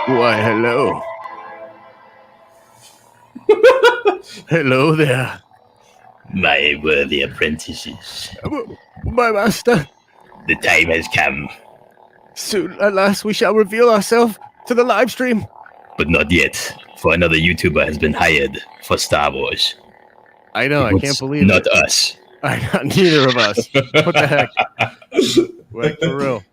Why, hello. Hello there. My worthy apprentices, My master, the time has come, soon at last we shall reveal ourselves to the live stream. but not yet, for another YouTuber has been hired for Star Wars. I know, I can't believe not it. us. Neither of us. What the heck? Like, for real.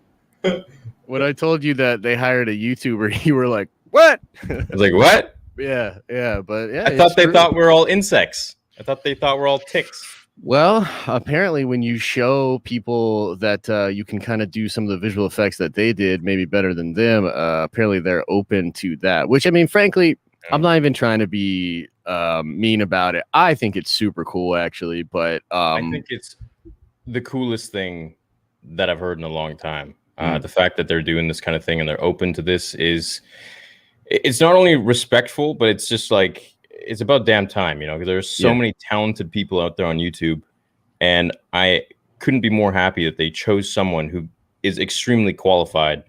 When I told you that they hired a YouTuber, you were like, what? I was like, what? Yeah, but yeah. I thought they thought we're all insects. I thought they thought we're all ticks. Well, apparently when you show people that you can kind of do some of the visual effects that they did, maybe better than them, apparently they're open to that. Which, I mean, frankly, I'm not even trying to be mean about it. I think it's super cool, actually. But I think it's the coolest thing that I've heard in a long time. The fact that they're doing this kind of thing and they're open to this it's not only respectful, but it's just like, it's about damn time, you know, because there's so many talented people out there on YouTube, and I couldn't be more happy that they chose someone who is extremely qualified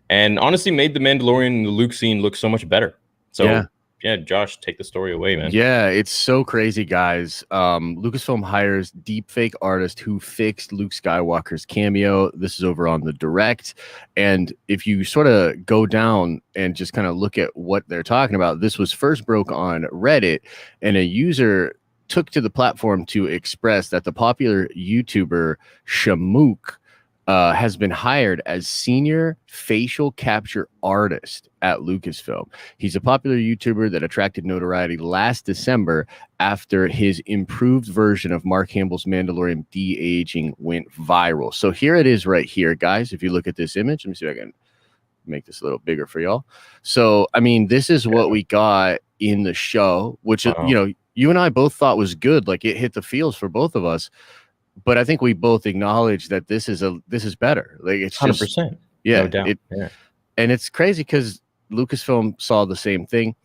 and honestly made the Mandalorian and the Luke scene look so much better. So yeah, Josh, take the story away, man. Yeah, it's so crazy, guys. Lucasfilm hires deepfake artist who fixed Luke Skywalker's cameo. This is over on the direct. And if you sort of go down and just kind of look at what they're talking about, this was first broke on Reddit, and a user took to the platform to express that the popular YouTuber Shamook has been hired as senior facial capture artist at Lucasfilm. He's a popular YouTuber that attracted notoriety last December after his improved version of Mark Hamill's Mandalorian de-aging went viral. So here it is right here, guys. If you look at this image, let me see if I can make this a little bigger for y'all. So, I mean, this is what we got in the show, which, you know, you and I both thought was good. Like, it hit the feels for both of us. But I think we both acknowledge that this is better. Like, it's 100%. Just, yeah, no doubt. And it's crazy because Lucasfilm saw the same thing.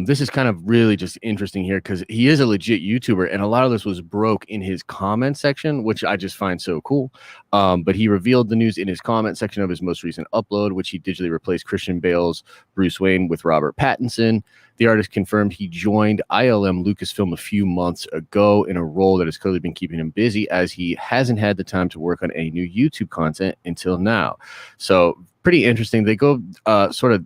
This is kind of really just interesting here because he is a legit YouTuber, and a lot of this was broke in his comment section, which I just find so cool. But he revealed the news in his comment section of his most recent upload, which he digitally replaced Christian Bale's Bruce Wayne with Robert Pattinson. The artist confirmed he joined ILM Lucasfilm a few months ago in a role that has clearly been keeping him busy, as he hasn't had the time to work on any new YouTube content until now. So pretty interesting. They go sort of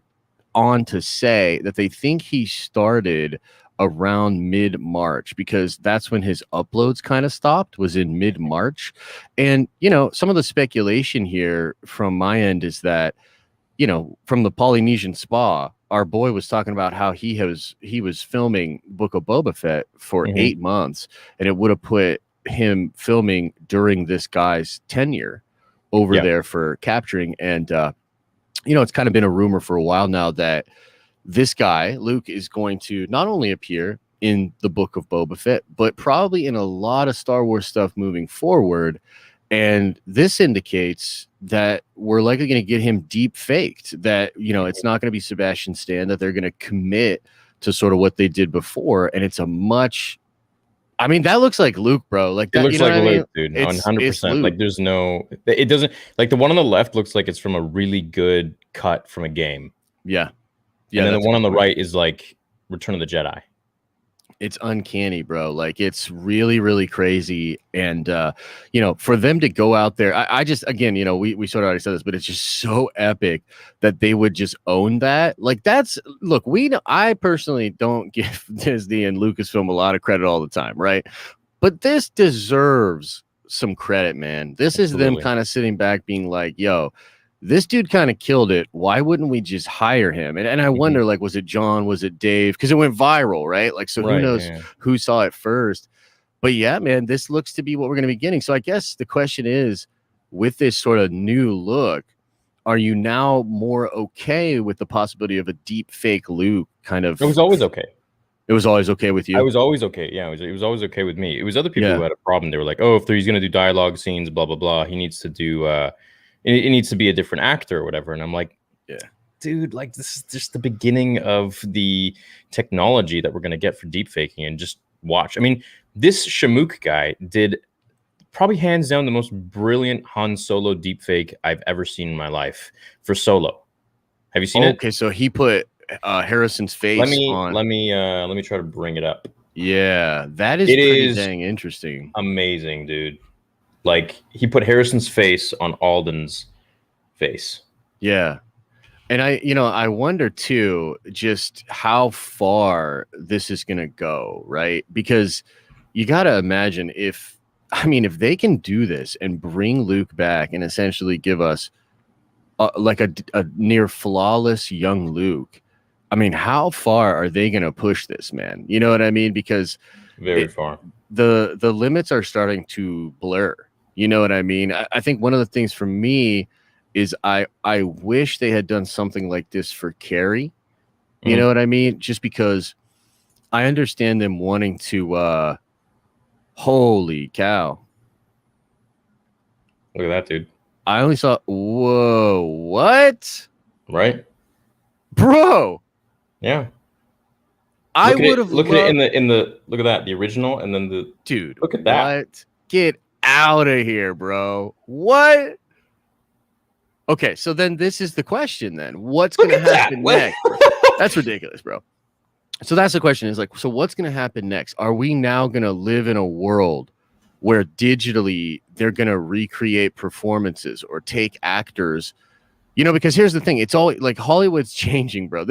on to say that they think he started around mid-March because that's when his uploads kind of stopped, was in mid-March. And, you know, some of the speculation here from my end is that, you know, from the Polynesian Spa, our boy was talking about how he was filming Book of Boba Fett for 8 months, and it would have put him filming during this guy's tenure over there for capturing. And you know, it's kind of been a rumor for a while now that this guy, Luke, is going to not only appear in the Book of Boba Fett, but probably in a lot of Star Wars stuff moving forward. And this indicates that we're likely going to get him deep faked, that, you know, it's not going to be Sebastian Stan, that they're going to commit to sort of what they did before. And it's a much, I mean, that looks like Luke, bro. Like, that, it looks you know like Luke, dude. 100%. Like, there's no, it doesn't, like the one on the left looks like it's from a really good cut from a game. Yeah. And then the one on the right is like Return of the Jedi. It's uncanny, bro. Like, it's really, really crazy. And, you know, for them to go out there, I just, again, you know, we sort of already said this, but it's just so epic that they would just own that. Like, that's, look, I personally don't give Disney and Lucasfilm a lot of credit all the time, right? But this deserves some credit, man. This is them kind of sitting back being like, yo, this dude kind of killed it. Why wouldn't we just hire him? And I wonder, like, was it John? Was it Dave? Because it went viral, right? Like, so who knows who saw it first? But yeah, man, this looks to be what we're going to be getting. So I guess the question is, with this sort of new look, are you now more okay with the possibility of a deep fake Luke kind of? It was always okay. It was always okay with you? I was always okay. Yeah, it was always okay with me. It was other people who had a problem. They were like, oh, if he's going to do dialogue scenes, blah, blah, blah, he needs to do... it needs to be a different actor or whatever. And I'm like, yeah, dude, like, this is just the beginning of the technology that we're going to get for deepfaking. And just watch. I mean, this Shamook guy did probably hands down the most brilliant Han Solo deepfake I've ever seen in my life for Solo. Have you seen it? Okay, so he put Harrison's face on. Let me try to bring it up. Yeah, that is It pretty is dang interesting. amazing, dude. Like he put Harrison's face on Alden's face. Yeah. And I wonder too, just how far this is going to go, right? Because you got to imagine if they can do this and bring Luke back and essentially give us like a near flawless young Luke. I mean, how far are they going to push this, man? You know what I mean? Because Very far. The limits are starting to blur. You know what I mean? I think one of the things for me is I wish they had done something like this for Carrie. You know what I mean? Just because I understand them wanting to holy cow. Look at that, dude. I only saw whoa, what? Right? Bro. Yeah. I would have look at it in the look at that, the original, and then the dude. Look at that. What? Get out of here, bro. What? Okay, so then this is the question then. What's going to happen next? That's ridiculous, bro. So that's the question is like, so what's going to happen next? Are we now going to live in a world where digitally they're going to recreate performances or take actors? You know, because here's the thing. It's all like Hollywood's changing, bro.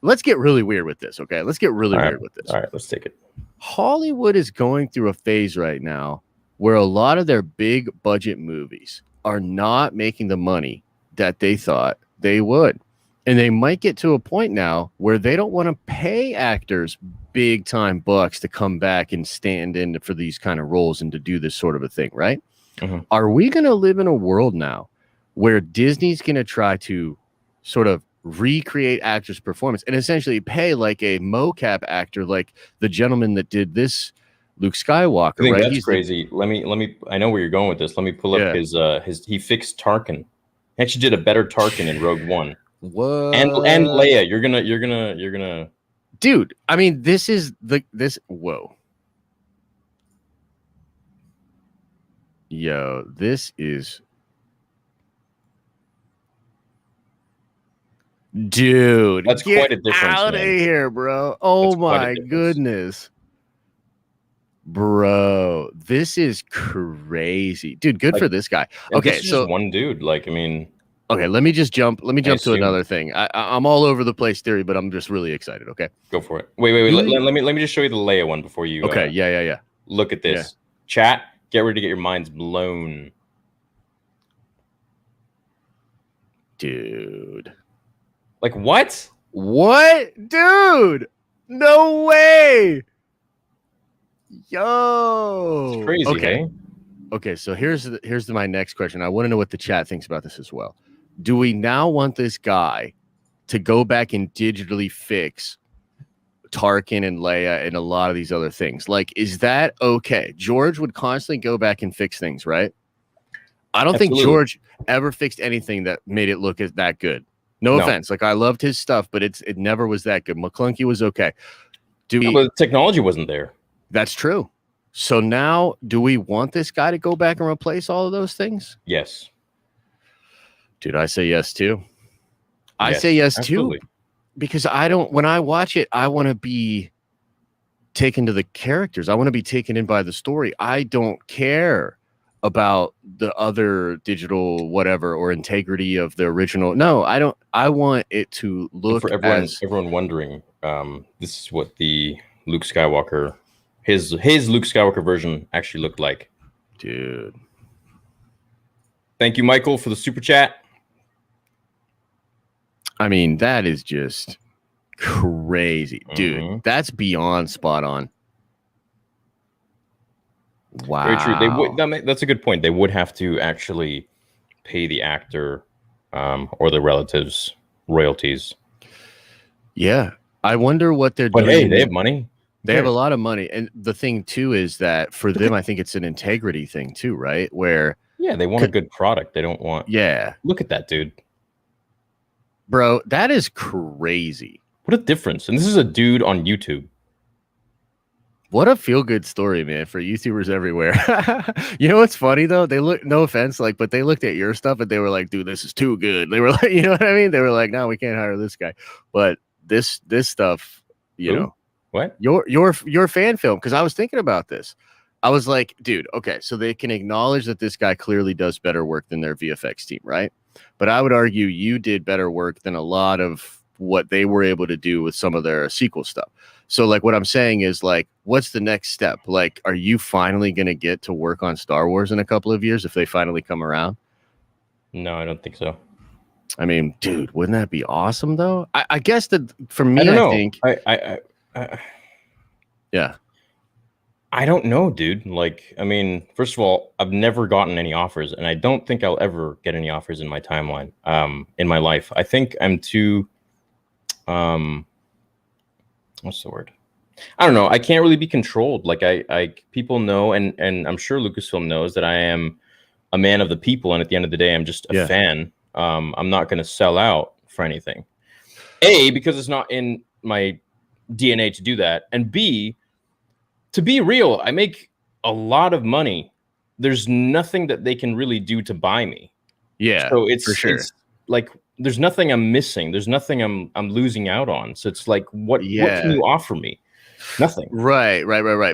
Let's get really weird with this, okay? Let's get really weird with this. All right, let's take it. Hollywood is going through a phase right now where a lot of their big budget movies are not making the money that they thought they would. And they might get to a point now where they don't want to pay actors big time bucks to come back and stand in for these kind of roles and to do this sort of a thing, right? Are we going to live in a world now where Disney's going to try to sort of recreate actors' performance and essentially pay like a mocap actor, like the gentleman that did this, Luke Skywalker? I think right? that's He's crazy. Let me. I know where you're going with this. Let me pull up his. He fixed Tarkin. He actually did a better Tarkin in Rogue One. What? And Leia. You're gonna. Dude, I mean, this is this. Whoa. Yo, this is. Dude, that's get quite a difference. Out of here, bro. Oh my goodness. Bro, this is crazy. Dude, good for this guy. Okay, so just one dude. Like, I mean. Okay, let me jump to another thing. I'm all over the place theory, but I'm just really excited. Okay, go for it. Wait. Let me just show you the Leia one before you. Okay, yeah. Look at this. Chat. Get ready to get your minds blown, dude. Like what? What, dude? No way. Yo, it's crazy. Okay. Hey? Okay, so here's my next question. I want to know what the chat thinks about this as well. Do we now want this guy to go back and digitally fix Tarkin and Leia and a lot of these other things? Like, is that okay? George would constantly go back and fix things, right? I don't think George ever fixed anything that made it look that good. No offense. Like, I loved his stuff, but it never was that good. McClunky was okay. But the technology wasn't there. That's true. So now, do we want this guy to go back and replace all of those things? Yes. Dude, I say yes too. I say yes too. Because when I watch it, I want to be taken to the characters. I want to be taken in by the story. I don't care about the other digital whatever or integrity of the original. No, I don't. I want it to look for everyone wondering. This is what the Luke Skywalker, his Luke Skywalker version actually looked like. Dude. Thank you, Michael, for the super chat. I mean, that is just crazy, dude. That's beyond spot on. Wow. Very true. That's a good point. They would have to actually pay the actor or the relatives royalties. Yeah. I wonder what they're doing. But hey, they have money. They have a lot of money. And the thing, too, is that for them, I think it's an integrity thing, too, right? Where... Yeah, they want a good product. They don't want... Yeah. Look at that, dude. Bro, that is crazy. What a difference. And this is a dude on YouTube. What a feel good story, man, for YouTubers everywhere. You know what's funny though? They look, no offense, like, but they looked at your stuff and they were like, dude, this is too good. They were like, you know what I mean? They were like, no, we can't hire this guy. But this stuff, you Who? know, What? your fan film, because I was thinking about this. I was like, dude, okay, so they can acknowledge that this guy clearly does better work than their VFX team, right? But I would argue you did better work than a lot of what they were able to do with some of their sequel stuff. So like what I'm saying is like, what's the next step? Like, are you finally going to get to work on Star Wars in a couple of years if they finally come around? No, I don't think so. I mean, dude, wouldn't that be awesome though? I guess that for me, I don't know. think, yeah, I don't know, dude. Like, I mean, first of all, I've never gotten any offers, and I don't think I'll ever get any offers in my timeline, in my life. I think I'm too, what's the word? I don't know. I can't really be controlled. Like I people know, and I'm sure Lucasfilm knows that I am a man of the people, and at the end of the day, I'm just a fan. I'm not going to sell out for anything. A, because it's not in my DNA to do that, and B, to be real, I make a lot of money. There's nothing that they can really do to buy me. Yeah, so it's for sure. It's like there's nothing I'm missing. There's nothing I'm losing out on. So it's like, what can you offer me? Nothing. Right.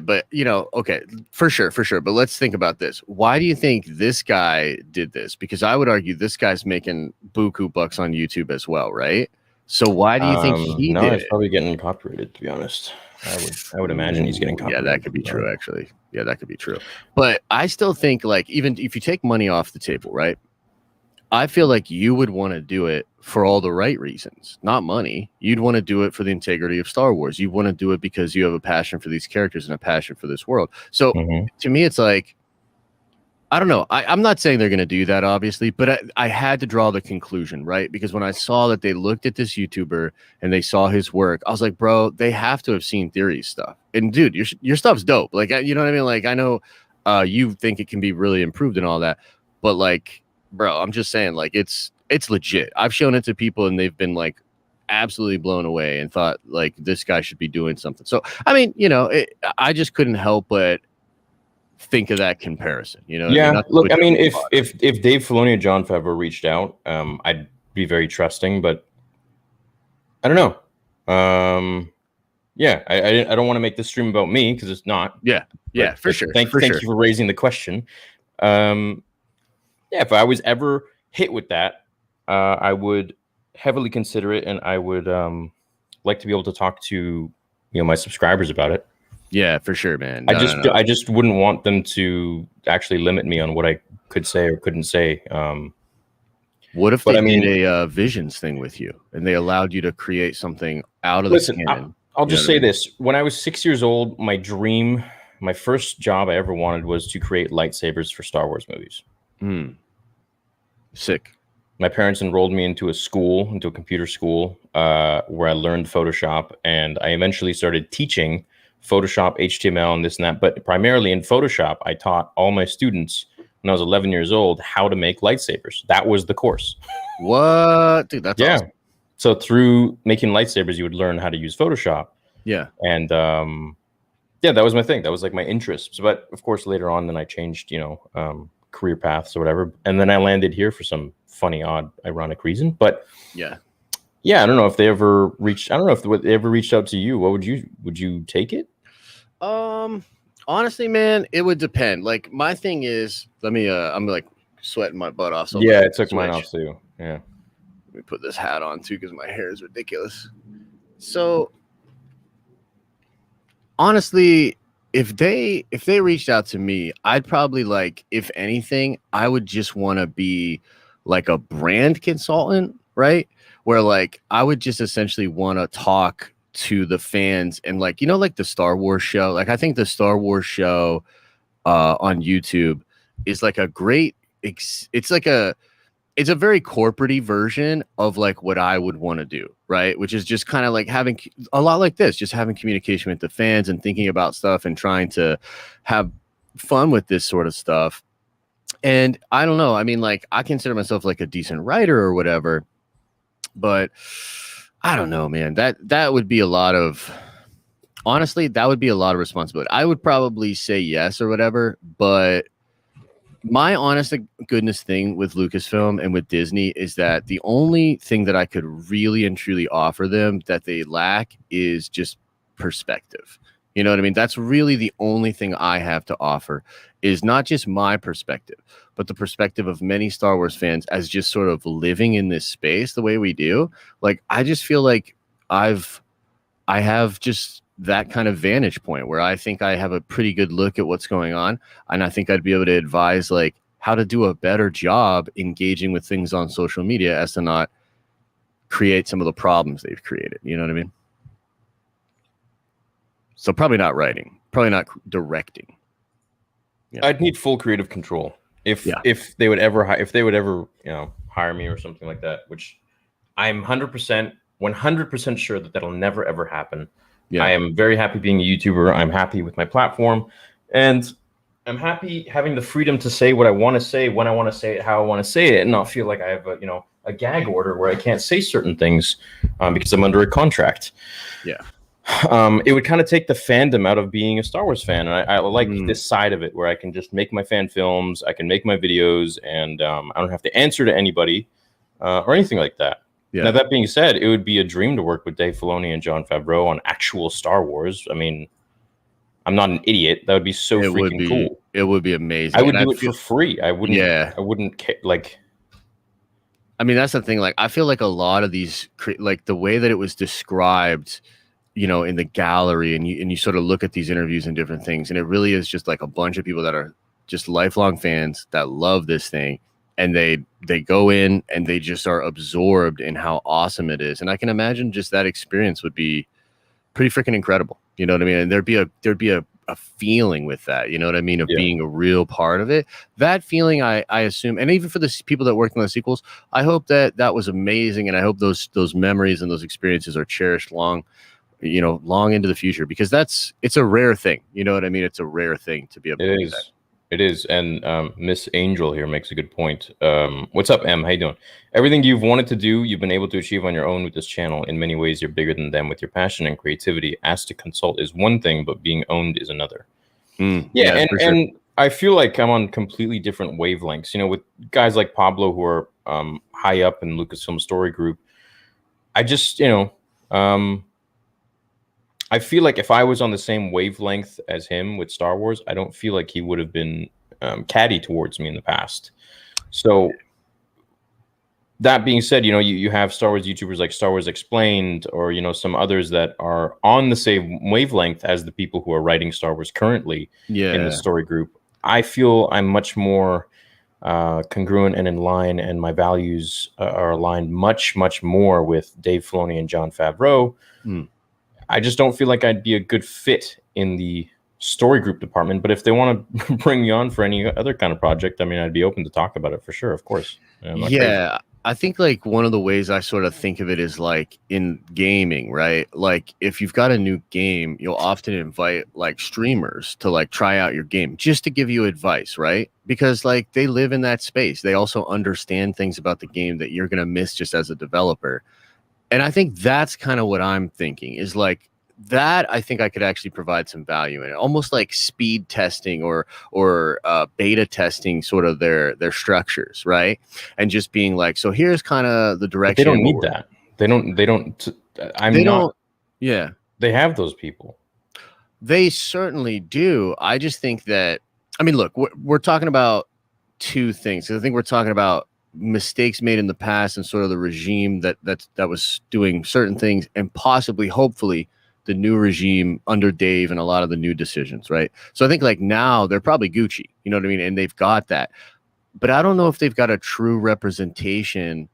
But you know, okay, for sure. But let's think about this. Why do you think this guy did this? Because I would argue this guy's making buku bucks on YouTube as well, right? So why do you think he did he's probably getting copyrighted, to be honest. I would imagine he's getting copyrighted. Yeah, that could be true, actually. Yeah, that could be true. But I still think, like, even if you take money off the table, right? I feel like you would want to do it for all the right reasons, not money. You'd want to do it for the integrity of Star Wars. You want to do it because you have a passion for these characters and a passion for this world. So to me, it's like, I don't know. I'm not saying they're going to do that, obviously, but I had to draw the conclusion, right? Because when I saw that they looked at this YouTuber and they saw his work, I was like, bro, they have to have seen Theory's stuff. And dude, your stuff's dope. Like, you know what I mean? Like, I know you think it can be really improved and all that, but like, bro, I'm just saying, like, it's legit. I've shown it to people and they've been like absolutely blown away and thought like this guy should be doing something. So, I mean, you know, I just couldn't help but think of that comparison, you know? Yeah, look, I mean, if Dave Filoni and Jon Favreau reached out, I'd be very trusting, but I don't know. Yeah, I don't want to make this stream about me because it's not. Yeah, for sure. Thank you for raising the question. Yeah, if I was ever hit with that, I would heavily consider it, and I would like to be able to talk to my subscribers about it. Yeah, for sure, man. I just wouldn't want them to actually limit me on what I could say or couldn't say. What if they did a visions thing with you and they allowed you to create something out of the canon? I'll just say this. When I was 6 years old, my first job I ever wanted was to create lightsabers for Star Wars movies. Sick. My parents enrolled me into a computer school, where I learned Photoshop, and I eventually started teaching Photoshop, HTML, and this and that. But primarily in Photoshop, I taught all my students when I was 11 years old how to make lightsabers. That was the course. What? Dude, that's awesome. So through making lightsabers, you would learn how to use Photoshop. Yeah. And yeah, that was my thing. That was like my interest. But of course, later on, then I changed, career paths or whatever. And then I landed here for some funny, odd, ironic reason. But yeah, I don't know if they ever reached. I don't know if they ever reached out to you. What would you take it? Honestly, man, it would depend. Like my thing is, I'm like sweating my butt off. So yeah, it took mine off too. Yeah. Let me put this hat on too because my hair is ridiculous. So honestly, if they reached out to me, I'd probably like, if anything, I would just want to be like a brand consultant, right? Where like I would just essentially want to talk to the fans and like, like the Star Wars show. Like I think the Star Wars show on YouTube is like a great, it's a very corporate-y version of like what I would want to do, right? Which is just kind of like having a lot like this, just having communication with the fans and thinking about stuff and trying to have fun with this sort of stuff. And I don't know. I mean, like I consider myself like a decent writer or whatever, but I don't know, man. That would be a lot of Honestly, that would be a lot of responsibility. I would probably say yes or whatever, but my honest to goodness thing with Lucasfilm and with Disney is that the only thing that I could really and truly offer them that they lack is just perspective. You know what I mean? That's really the only thing I have to offer, is not just my perspective, but the perspective of many Star Wars fans as just sort of living in this space the way we do. Like, I just feel like I have just that kind of vantage point where I think I have a pretty good look at what's going on. And I think I'd be able to advise like how to do a better job engaging with things on social media as to not create some of the problems they've created. You know what I mean? So probably not writing, probably not directing. Yeah. I'd need full creative control if they would ever hire me or something like that, which I'm 100% sure that that'll never ever happen. Yeah. I am very happy being a YouTuber. I'm happy with my platform, and I'm happy having the freedom to say what I want to say, when I want to say it, how I want to say it, and not feel like I have a gag order where I can't say certain things because I'm under a contract. Yeah. It would kind of take the fandom out of being a Star Wars fan, and I like this side of it where I can just make my fan films, I can make my videos, and I don't have to answer to anybody or anything like that. Yeah. Now, that being said, it would be a dream to work with Dave Filoni and Jon Favreau on actual Star Wars. I mean, I'm not an idiot. That would be so freaking cool. It would be amazing. I would do it for free. I wouldn't. Yeah. I wouldn't like. I mean, that's the thing. Like, I feel like a lot of these, like the way that it was described, in the gallery, and you sort of look at these interviews and different things, and it really is just like a bunch of people that are just lifelong fans that love this thing. And they go in and they just are absorbed in how awesome it is. And I can imagine just that experience would be pretty freaking incredible. You know what I mean? And there'd be a feeling with that, you know what I mean? Of being a real part of it. That feeling, I assume, and even for the people that worked on the sequels, I hope that was amazing. And I hope those memories and those experiences are cherished long into the future, because it's a rare thing. You know what I mean? It's a rare thing to be able to do that. It is, and Miss Angel here makes a good point. What's up, Em? How you doing? Everything you've wanted to do, you've been able to achieve on your own with this channel. In many ways, you're bigger than them with your passion and creativity. Asked to consult is one thing, but being owned is another. And I feel like I'm on completely different wavelengths. With guys like Pablo who are high up in Lucasfilm Story Group, I just, I feel like if I was on the same wavelength as him with Star Wars, I don't feel like he would have been catty towards me in the past. So that being said, you have Star Wars YouTubers like Star Wars Explained, or, some others that are on the same wavelength as the people who are writing Star Wars currently in the story group. I feel I'm much more congruent and in line, and my values are aligned much, much more with Dave Filoni and Jon Favreau. I just don't feel like I'd be a good fit in the story group department. But if they want to bring me on for any other kind of project, I mean, I'd be open to talk about it for sure, of course. Yeah, I think like one of the ways I sort of think of it is like in gaming, right? Like if you've got a new game, you'll often invite like streamers to like try out your game just to give you advice, right? Because like they live in that space. They also understand things about the game that you're going to miss just as a developer. And I think that's kind of what I'm thinking is like that. I think I could actually provide some value in it, almost like speed testing or beta testing sort of their structures, right? And just being like, so here's kind of the direction. But they don't need that. They don't. Yeah. They have those people. They certainly do. I just think that, I mean, look, we're talking about two things. I think we're talking about mistakes made in the past and sort of the regime that was doing certain things, and possibly, hopefully, the new regime under Dave and a lot of the new decisions, right? So I think like now they're probably Gucci, you know what I mean? And they've got that. But I don't know if they've got a true representation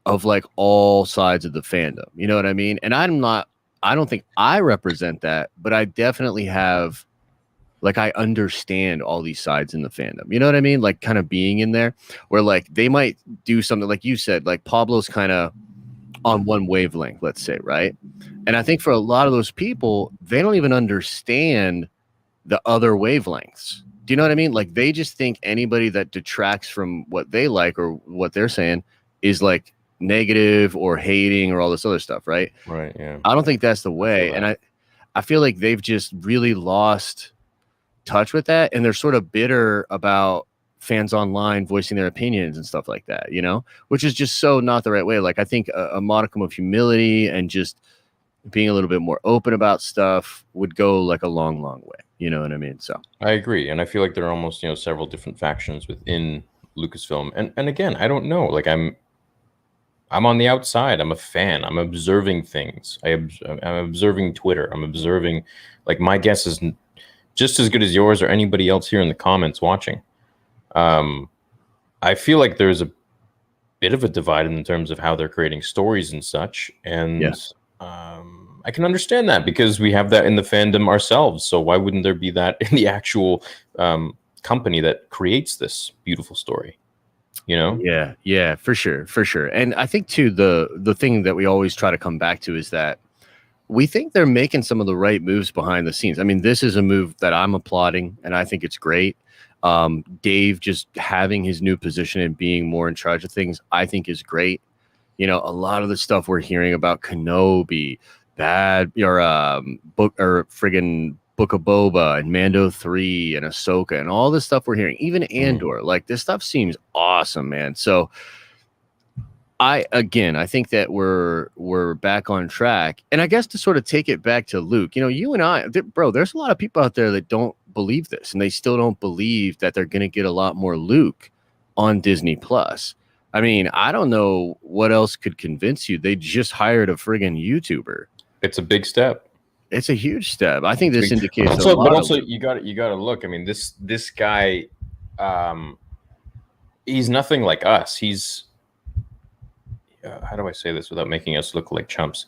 of like all sides of the fandom, you know what I mean? And I don't think I represent that, but I definitely have, like, I understand all these sides in the fandom. You know what I mean? Like kind of being in there where like they might do something like you said, like Pablo's kind of on one wavelength, let's say, right? And I think for a lot of those people, they don't even understand the other wavelengths. Do you know what I mean? Like they just think anybody that detracts from what they like or what they're saying is like negative or hating or all this other stuff, right? Right, yeah. I don't think that's the way. And I feel like they've just really lost touch with that, and they're sort of bitter about fans online voicing their opinions and stuff like that, which is just so not the right way. Like, I think a modicum of humility and just being a little bit more open about stuff would go like a long way. You know what I mean? So I agree, and I feel like there are almost several different factions within Lucasfilm, and again, I don't know. Like, I'm on the outside. I'm a fan. I'm observing things. I'm observing Twitter. I'm observing. Like, my guess is just as good as yours or anybody else here in the comments watching. I feel like there's a bit of a divide in terms of how they're creating stories and such, and I can understand that because we have that in the fandom ourselves. So why wouldn't there be that in the actual company that creates this beautiful story? Yeah, for sure. And I think too, the thing that we always try to come back to is that we think they're making some of the right moves behind the scenes. I mean, this is a move that I'm applauding, and I think it's great. Dave just having his new position and being more in charge of things, I think is great. A lot of the stuff we're hearing about Kenobi, Book of Boba and Mando 3 and Ahsoka and all this stuff we're hearing, even Andor, like this stuff seems awesome, man. So I think that we're back on track. And I guess to sort of take it back to Luke, you and I, bro, there's a lot of people out there that don't believe this, and they still don't believe that they're going to get a lot more Luke on Disney Plus. I mean, I don't know what else could convince you. They just hired a friggin' YouTuber. It's a big step. It's a huge step. I think this indicates but also you got to look. I mean, this guy, he's nothing like us. He's how do I say this without making us look like chumps?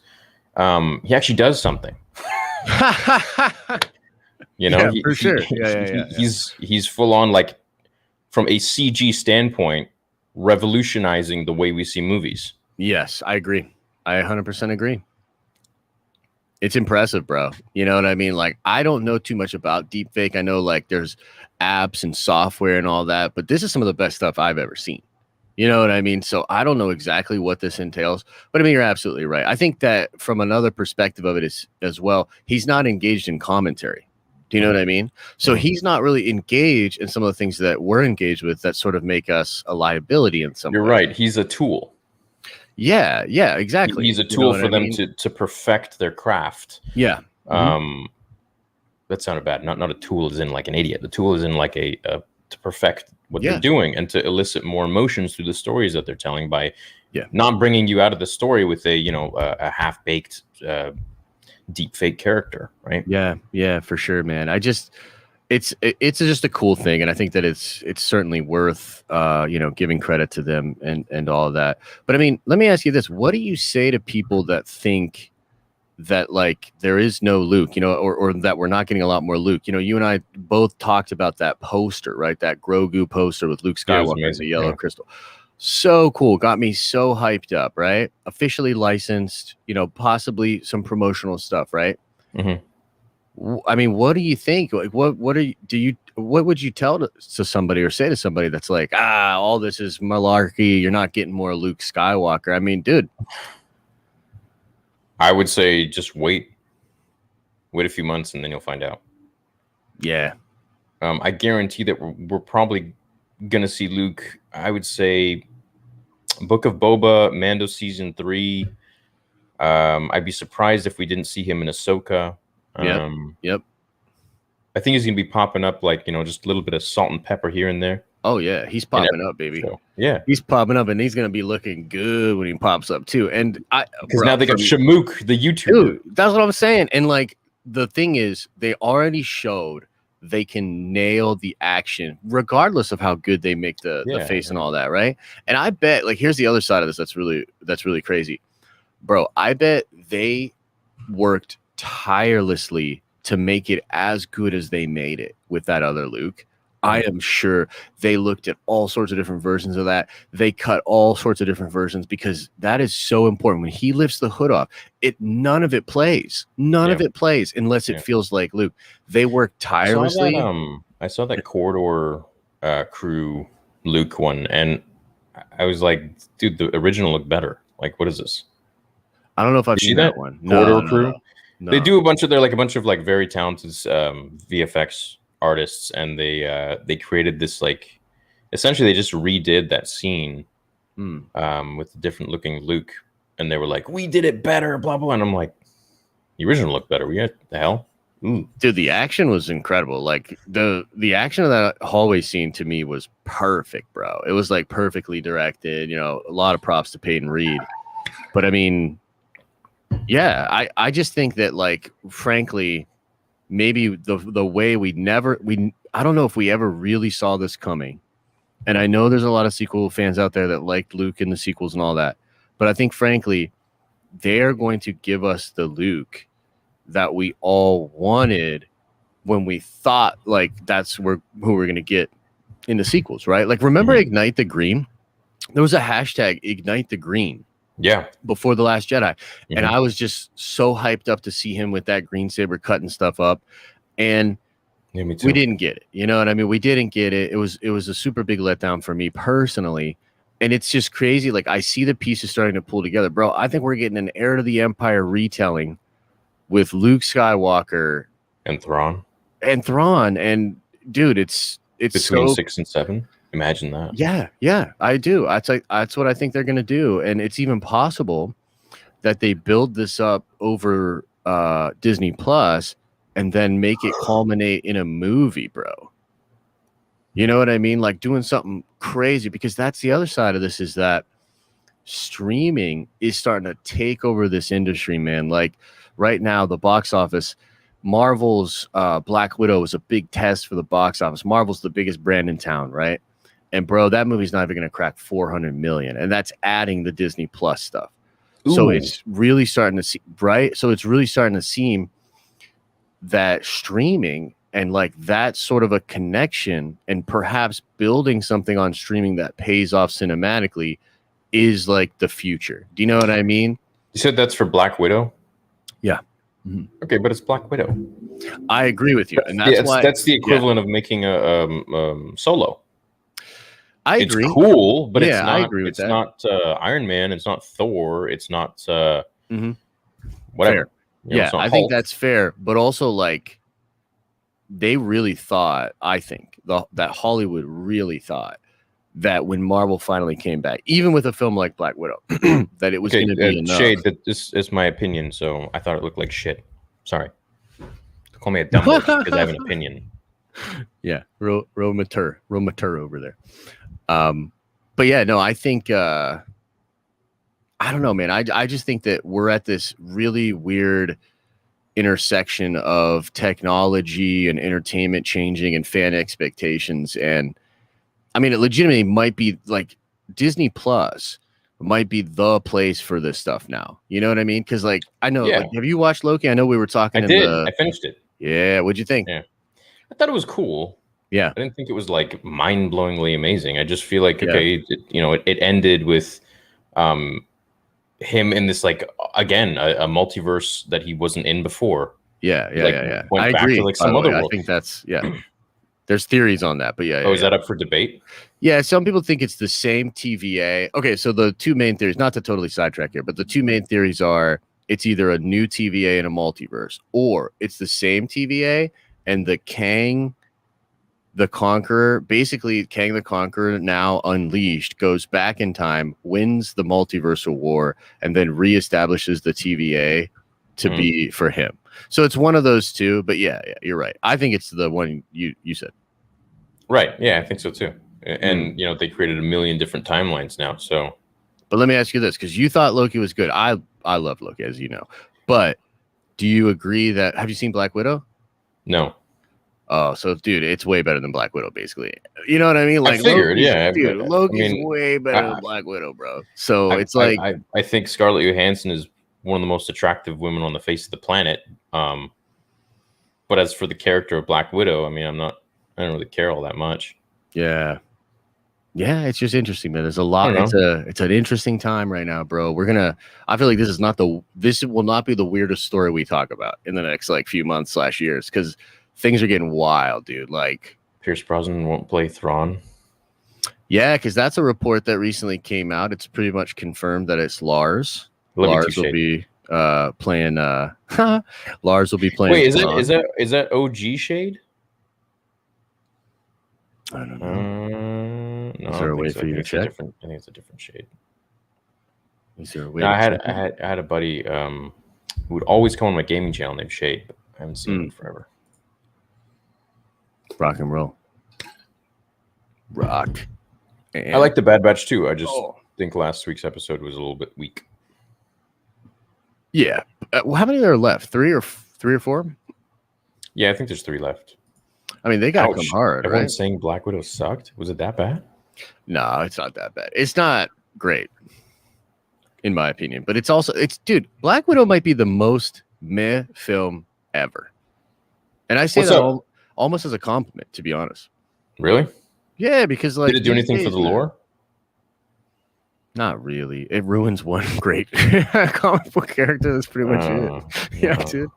He actually does something. For sure. He's full on, like, from a CG standpoint, revolutionizing the way we see movies. Yes, I agree. I 100% agree. It's impressive, bro. You know what I mean? Like, I don't know too much about deepfake. I know, like, there's apps and software and all that, but this is some of the best stuff I've ever seen. You know what I mean? So I don't know exactly what this entails, but I mean, you're absolutely right. I think that from another perspective of it is as well, he's not engaged in commentary. Do you know what I mean? So he's not really engaged in some of the things that we're engaged with that sort of make us a liability in some way. You're right. He's a tool. Yeah, exactly. He's a tool for them to perfect their craft. Yeah. That sounded bad. Not a tool as in like an idiot. The tool is in like a to perfect what they're doing and to elicit more emotions through the stories that they're telling by not bringing you out of the story with a half-baked deep fake character, right? Yeah, for sure, man. It's just a cool thing, and I think that it's certainly worth giving credit to them and all of that. But I mean, let me ask you this: what do you say to people that think that, like, there is no Luke, or that we're not getting a lot more Luke? You and I both talked about that poster, right? That Grogu poster with Luke Skywalker and the yellow crystal. So cool. Got me so hyped up, right? Officially licensed, possibly some promotional stuff, right? I mean, what do you think? Like, what would you tell to somebody or say to somebody that's like, all this is malarkey, you're not getting more Luke Skywalker? I mean, dude. I would say just wait a few months and then you'll find out. Yeah. I guarantee that we're probably going to see Luke, I would say Book of Boba, Mando season 3. I'd be surprised if we didn't see him in Ahsoka. Yep. I think he's going to be popping up, like, just a little bit of salt and pepper here and there. Oh, yeah. He's popping up, baby. Show. Yeah. He's popping up, and he's going to be looking good when he pops up, too. And because now they got Shamook, the YouTuber. Dude, that's what I'm saying. And, like, the thing is, they already showed they can nail the action, regardless of how good they make the face and all that, right? And I bet, like, here's the other side of this that's really crazy. Bro, I bet they worked tirelessly to make it as good as they made it with that other Luke. I am sure they looked at all sorts of different versions of that. They cut all sorts of different versions because that is so important. When he lifts the hood off, none of it plays. None of it plays unless it feels like Luke. They work tirelessly. I saw that Corridor crew Luke one, and I was like, dude, the original looked better. Like, what is this? I don't know if I've seen that one. Corridor crew. No. No. They do a bunch of they're like a bunch of like very talented VFX artists, and they created this like essentially they just redid that scene with the different looking Luke, and they were like, we did it better, blah blah. And I'm like, the original looked better. We got the hell. Ooh. Dude, the action was incredible. Like the action of that hallway scene to me was perfect, bro. It was like perfectly directed. You know, a lot of props to Peyton Reed. But I mean, yeah, I just think that, like, frankly, maybe the way I don't know if we ever really saw this coming. And I know there's a lot of sequel fans out there that liked Luke and the sequels and all that. But I think, frankly, they're going to give us the Luke that we all wanted when we thought like that's who we're going to get in the sequels, right? Like, remember Ignite the Green? There was a hashtag Ignite the Green. Yeah. Before The Last Jedi. And I was just so hyped up to see him with that green saber cutting stuff up. And yeah, me too. we didn't get it. You know what I mean? We didn't get it. It was a super big letdown for me personally. And it's just crazy. Like, I see the pieces starting to pull together. Bro, I think we're getting an Heir to the Empire retelling with Luke Skywalker and Thrawn. And dude, it's between so, 6 and 7. Imagine that. Yeah, I do. That's what I think they're going to do. And it's even possible that they build this up over Disney Plus and then make it culminate in a movie, bro. You know what I mean? Like, doing something crazy, because that's the other side of this, is that streaming is starting to take over this industry, man. Like, right now, the box office, Marvel's Black Widow was a big test for the box office. Marvel's the biggest brand in town, right? And bro, that movie's not even going to crack 400 million, and that's adding the Disney Plus stuff. Ooh. So it's really starting to see, right? So it's really starting to seem that streaming and like that sort of a connection, and perhaps building something on streaming that pays off cinematically, is like the future. Do you know what I mean? You said that's for Black Widow? Yeah. Okay, but it's Black Widow. I agree with you, and that's the equivalent of making a Solo. I agree. It's cool, but it's not. I agree with it's that. not Iron Man. It's not Thor. It's not whatever. Fair. Yeah, I think that's fair. But also, like, they really thought, I think, that Hollywood really thought that when Marvel finally came back, even with a film like Black Widow, that it was going to be enough. Shade, that this is my opinion, so I thought it looked like shit. Sorry. Call me a dumbo because I have an opinion. Yeah, real mature over there. But yeah, no, I think I don't know, man. I just think that we're at this really weird intersection of technology and entertainment changing and fan expectations. And I mean, it legitimately might be like Disney Plus might be the place for this stuff now. You know what I mean? Because, like, I know, like, have you watched Loki? I know we were talking. I finished it. Yeah, what'd you think? Yeah, I thought it was cool. Yeah, I didn't think it was like mind-blowingly amazing. I just feel like it ended with him in this, like, again, a multiverse that he wasn't in before. Yeah. I agree. To, like, some other world. I think that's There's theories on that, but is that up for debate? Yeah, some people think it's the same TVA. Okay, so the two main theories, not to totally sidetrack here, but the two main theories are it's either a new TVA in a multiverse, or it's the same TVA and the Kang the Conqueror, basically Kang the Conqueror, now unleashed, goes back in time, wins the multiversal war, and then reestablishes the TVA to be for him. So it's one of those two, but yeah, you're right. I think it's the one you said. Right. Yeah, I think so too. And they created a million different timelines now. So, but let me ask you this, because you thought Loki was good. I love Loki, as you know. But do you agree that, have you seen Black Widow? No. Oh, so dude, it's way better than Black Widow, basically. You know what I mean? Like, I figured, Loki's way better than Black Widow, bro. So it's like, I think Scarlett Johansson is one of the most attractive women on the face of the planet. But as for the character of Black Widow, I mean, I don't really care all that much. Yeah, it's just interesting, man. There's a lot. It's an interesting time right now, bro. I feel like this will not be the weirdest story we talk about in the next like few months / years, because things are getting wild, dude. Like, Pierce Brosnan won't play Thrawn. Yeah, because that's a report that recently came out. It's pretty much confirmed that it's Lars. Lars will be. playing. Lars will be playing. Wait, Thrawn. is that OG Shade? I don't know. No, Is I there a don't way think so. for you to check? I think it's a different shade. Is there a way? No, to I check it? had a buddy who would always come on my gaming channel named Shade, but I haven't seen him forever. Rock and roll. Rock. I like the Bad Batch too. I just think last week's episode was a little bit weak. Yeah. Well, how many are left? Three or four? Yeah, I think there's 3 left. I mean, they got to come hard, Everyone's right? saying Black Widow sucked. Was it that bad? No, it's not that bad. It's not great, in my opinion. But dude, Black Widow might be the most meh film ever. And I say What's that up? almost as a compliment, to be honest. Really? Yeah, because like Did it do anything for the lore? Not really. It ruins one great comic book character. That's pretty much it. Yeah, dude.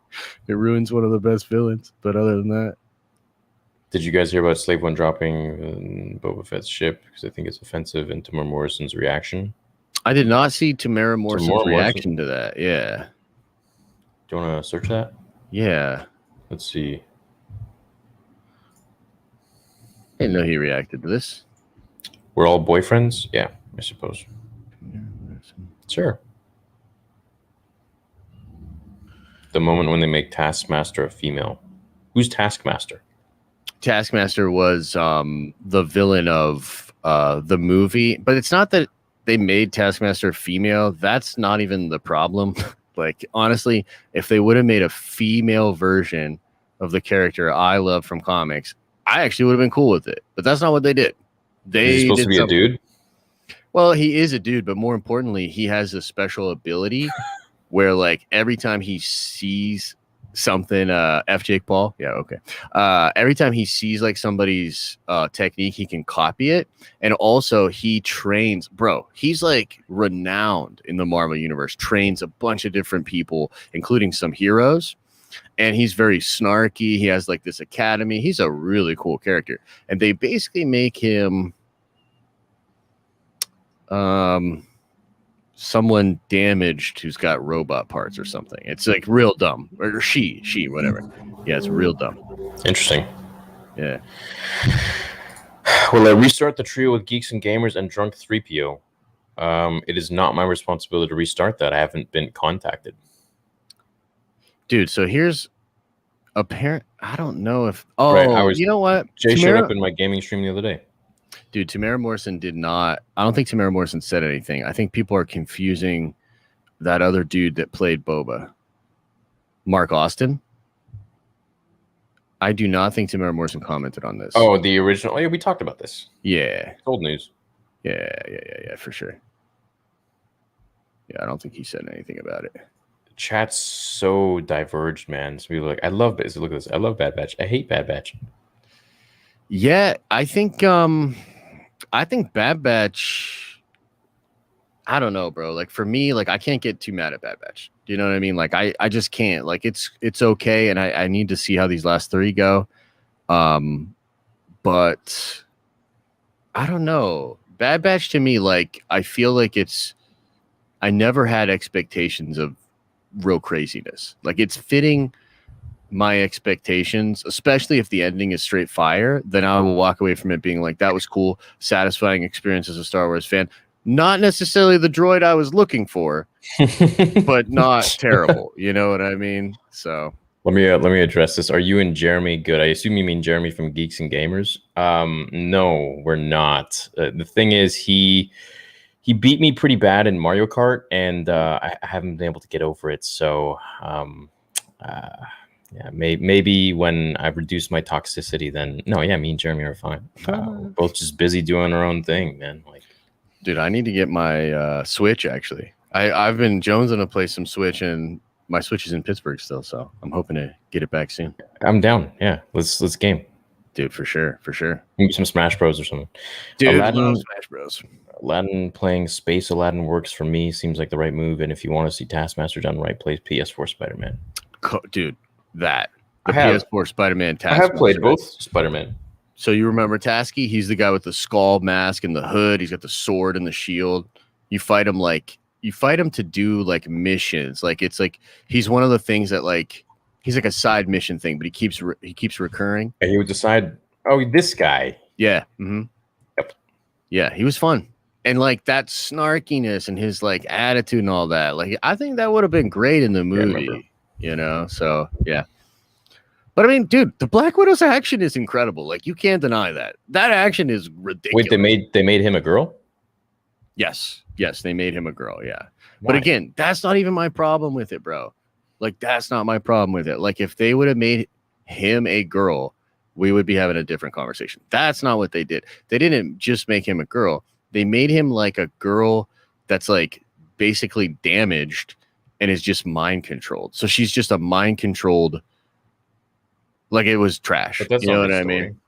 It ruins one of the best villains. But other than that, did you guys hear about Slave One dropping Boba Fett's ship? Because I think it's offensive, and Tamora Morrison's reaction. I did not see Tamara Morrison's reaction to that. Yeah. Do you want to search that? Yeah. Let's see. I didn't know he reacted to this. We're all boyfriends? Yeah, I suppose. Sure. The moment when they make Taskmaster a female. Who's Taskmaster? Taskmaster was the villain of the movie, but it's not that they made Taskmaster female. That's not even the problem. Like, honestly, if they would have made a female version of the character I love from comics, I actually would have been cool with it. But that's not what they did. Is he supposed to be a dude? Well, he is a dude, but more importantly, he has a special ability where, like, every time he sees something, F. Jake Paul, yeah, okay. Every time he sees like somebody's technique, he can copy it, and also he trains. Bro, he's like renowned in the Marvel universe. Trains a bunch of different people, including some heroes, and he's very snarky. He has like this academy. He's a really cool character, and they basically make him someone damaged who's got robot parts or something. It's like real dumb. Or she, whatever. Yeah, it's real dumb. Interesting. Yeah. Will I restart the trio with Geeks and Gamers and Drunk 3PO? It is not my responsibility to restart that. I haven't been contacted. Dude, so here's apparent. I don't know if. You know what? Jay showed up in my gaming stream the other day. Dude, Tamara Morrison did not. I don't think Tamara Morrison said anything. I think people are confusing that other dude that played Boba, Mark Austin. I do not think Tamara Morrison commented on this. Oh, the original. Oh, yeah, we talked about this. Yeah. It's old news. Yeah, for sure. Yeah, I don't think he said anything about it. Chat's so diverged, man. So people are like, I love this. Look at this. I love Bad Batch. I hate Bad Batch. Yeah, I think Bad Batch, I don't know, bro. Like for me, like I can't get too mad at Bad Batch. Do you know what I mean? Like I just can't. Like it's okay, and I need to see how these last 3 go. But I don't know. Bad Batch to me, like I feel like I never had expectations of real craziness. Like it's fitting my expectations, especially if the ending is straight fire, then I will walk away from it being like, that was cool, satisfying experience as a Star Wars fan. Not necessarily the droid I was looking for, but not terrible. You know what I mean? So let me address this. Are you and Jeremy good? I assume you mean Jeremy from Geeks and Gamers. No, we're not. The thing is, he beat me pretty bad in Mario Kart, and I haven't been able to get over it. So yeah, maybe when I reduce my toxicity, then me and Jeremy are fine. We're both just busy doing our own thing, man. Like, dude, I need to get my Switch. Actually, I've been jonesing to play some Switch, and my Switch is in Pittsburgh still, so I'm hoping to get it back soon. I'm down. Yeah, let's game, dude, for sure. Maybe some Smash Bros or something. Dude, Smash Bros. Aladdin playing Space Aladdin works for me. Seems like the right move. And if you want to see Taskmaster done right, play PS4 Spider-Man. Dude. The PS4 Spider-Man Taskmaster. I have played both Spider-Man. So you remember Tasky? He's the guy with the skull mask and the hood. He's got the sword and the shield. You fight him like you fight him to do like missions. Like it's like he's one of the things that like he's like a side mission thing, but he keeps recurring. And he would decide, oh, this guy. Yeah. Yep. Yeah, he was fun. And like that snarkiness and his like attitude and all that. Like I think that would have been great in the movie, you know? So yeah. But I mean, dude, the Black Widow's action is incredible. Like you can't deny that. That action is ridiculous. Wait, they made him a girl? Yes, they made him a girl. Yeah. Why? But again, that's not even my problem with it, bro. Like that's not my problem with it. Like if they would have made him a girl, we would be having a different conversation. That's not what they did. They didn't just make him a girl. They made him like a girl that's like basically damaged and is just mind controlled. So she's just a mind controlled. Like it was trash. But that's you know not what the I story. mean?